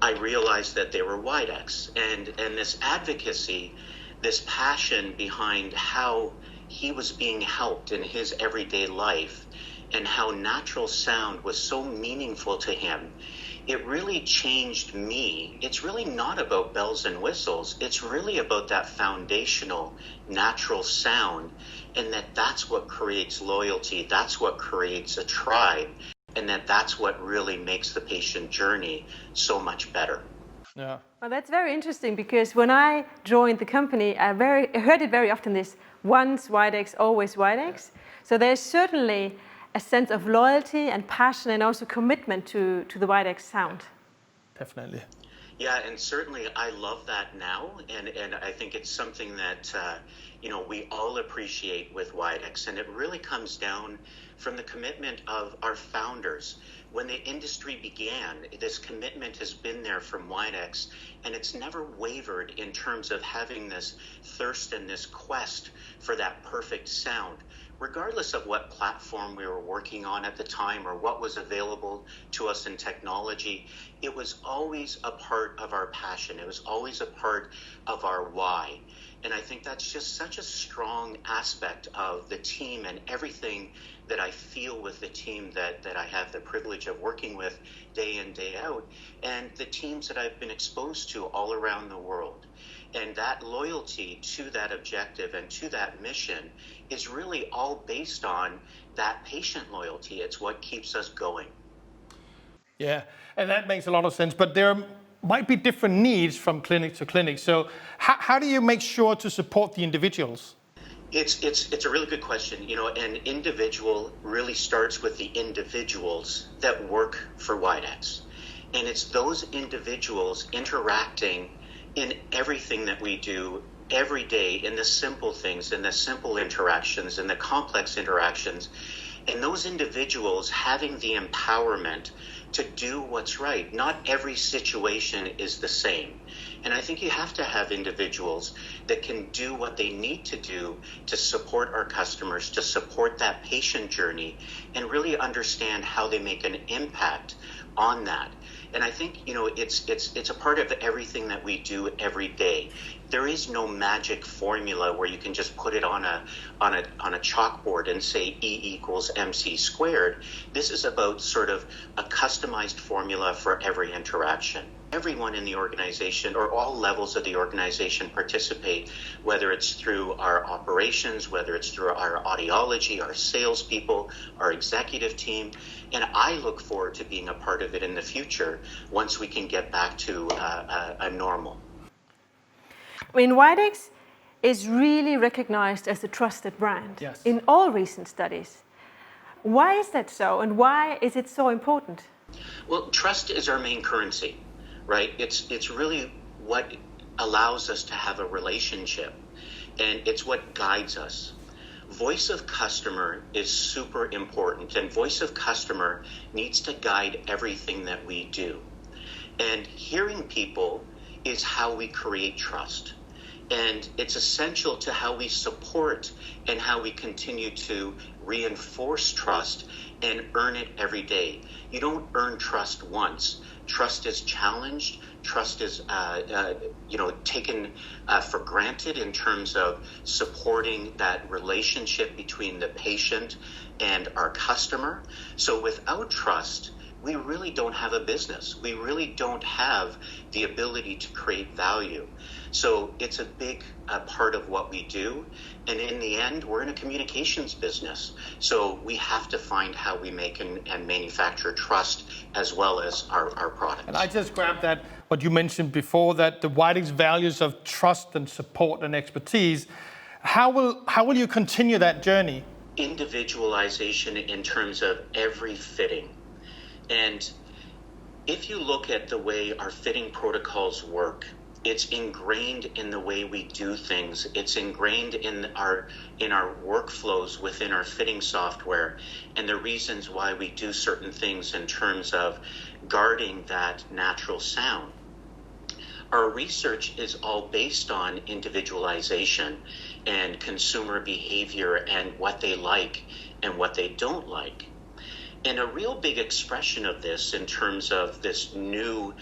I realized that they were WIDEX. And this advocacy, this passion behind how he was being helped in his everyday life, and how natural sound was so meaningful to him, it really changed me. It's really not about bells and whistles. It's really about that foundational natural sound, and that's what creates loyalty. That's what creates a tribe, and that's what really makes the patient journey so much better. Yeah. Well, that's very interesting, because when I joined the company, I heard it very often, this once WIDEX, always WIDEX. So there's certainly a sense of loyalty and passion, and also commitment to the WIDEX sound. Definitely. Yeah, and certainly I love that now, and I think it's something that we all appreciate with WIDEX, and it really comes down from the commitment of our founders. When the industry began, this commitment has been there from WIDEX, and it's never wavered in terms of having this thirst and this quest for that perfect sound. Regardless of what platform we were working on at the time or what was available to us in technology, it was always a part of our passion. It was always a part of our why. And I think that's just such a strong aspect of the team and everything that I feel with the team that I have the privilege of working with day in, day out, and the teams that I've been exposed to all around the world. And that loyalty to that objective and to that mission is really all based on that patient loyalty. It's what keeps us going. Yeah, and that makes a lot of sense. But there might be different needs from clinic to clinic. So how do you make sure to support the individuals? It's a really good question. An individual really starts with the individuals that work for WIDEX. And it's those individuals interacting in everything that we do every day, in the simple things, in the simple interactions, in the complex interactions, and those individuals having the empowerment to do what's right. Not every situation is the same. And I think you have to have individuals that can do what they need to do to support our customers, to support that patient journey, and really understand how they make an impact on that. And I think, it's a part of everything that we do every day. There is no magic formula where you can just put it on a chalkboard and say E equals MC squared. This is about sort of a customized formula for every interaction. Everyone in the organization, or all levels of the organization, participate, whether it's through our operations, whether it's through our audiology, our salespeople, our executive team. And I look forward to being a part of it in the future once we can get back to a normal. I mean, WIDEX is really recognized as a trusted brand in all recent studies. Why is that so, and why is it so important? Well, trust is our main currency, right? It's really what allows us to have a relationship, and it's what guides us. voice of customer is super important, and voice of customer needs to guide everything that we do. And hearing people is how we create trust. And it's essential to how we support and how we continue to reinforce trust and earn it every day. You don't earn trust once. Trust is challenged. Trust is, taken for granted in terms of supporting that relationship between the patient and our customer. So without trust, we really don't have a business. We really don't have the ability to create value. So it's a big part of what we do. And in the end, we're in a communications business. So we have to find how we make and manufacture trust as well as our products. And I just grabbed that, what you mentioned before, that the WIDEX values of trust and support and expertise. How will you continue that journey? Individualization in terms of every fitting. And if you look at the way our fitting protocols work, it's ingrained in the way we do things. It's ingrained in our workflows within our fitting software and the reasons why we do certain things in terms of guarding that natural sound. Our research is all based on individualization and consumer behavior and what they like and what they don't like. And a real big expression of this in terms of this new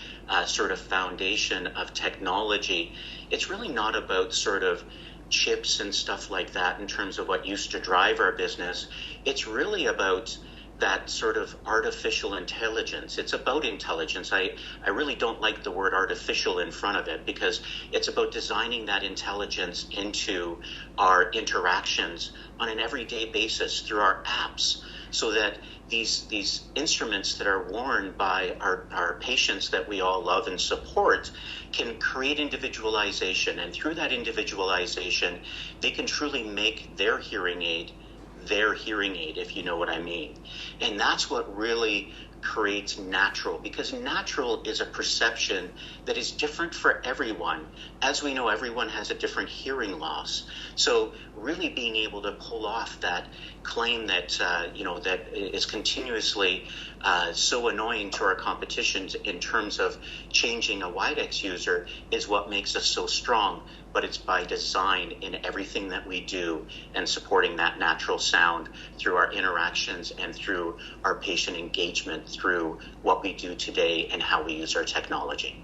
sort of foundation of technology, it's really not about sort of chips and stuff like that in terms of what used to drive our business. It's really about that sort of artificial intelligence. It's about intelligence. I really don't like the word artificial in front of it because it's about designing that intelligence into our interactions on an everyday basis through our apps so that these instruments that are worn by our patients that we all love and support can create individualization. And through that individualization, they can truly make their hearing aid, if you know what I mean. And that's what really creates natural, because natural is a perception that is different for everyone. As we know, everyone has a different hearing loss. So really being able to pull off that claim that, that is continuously so annoying to our competitions in terms of changing a WIDEX user is what makes us so strong. But it's by design in everything that we do and supporting that natural sound through our interactions and through our patient engagement through what we do today and how we use our technology.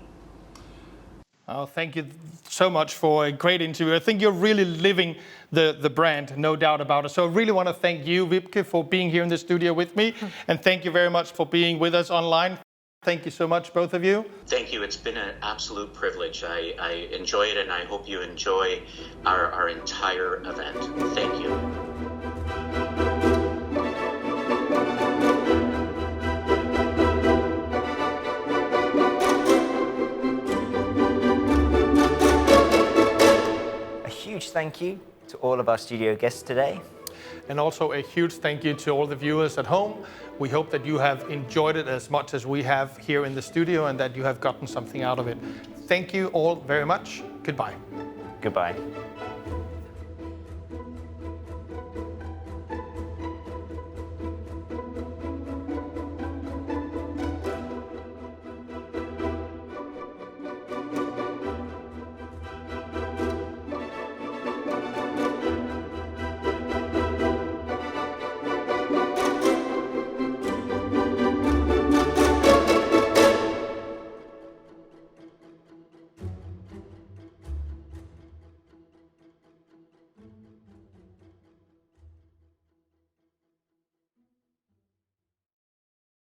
Oh, thank you so much for a great interview. I think you're really living the brand, no doubt about it. So I really want to thank you, Wiebke, for being here in the studio with me. And thank you very much for being with us online. Thank you so much, both of you. Thank you. It's been an absolute privilege. I enjoy it, and I hope you enjoy our entire event. Thank you. A huge thank you to all of our studio guests today. And also a huge thank you to all the viewers at home. We hope that you have enjoyed it as much as we have here in the studio and that you have gotten something out of it. Thank you all very much. Goodbye. Goodbye.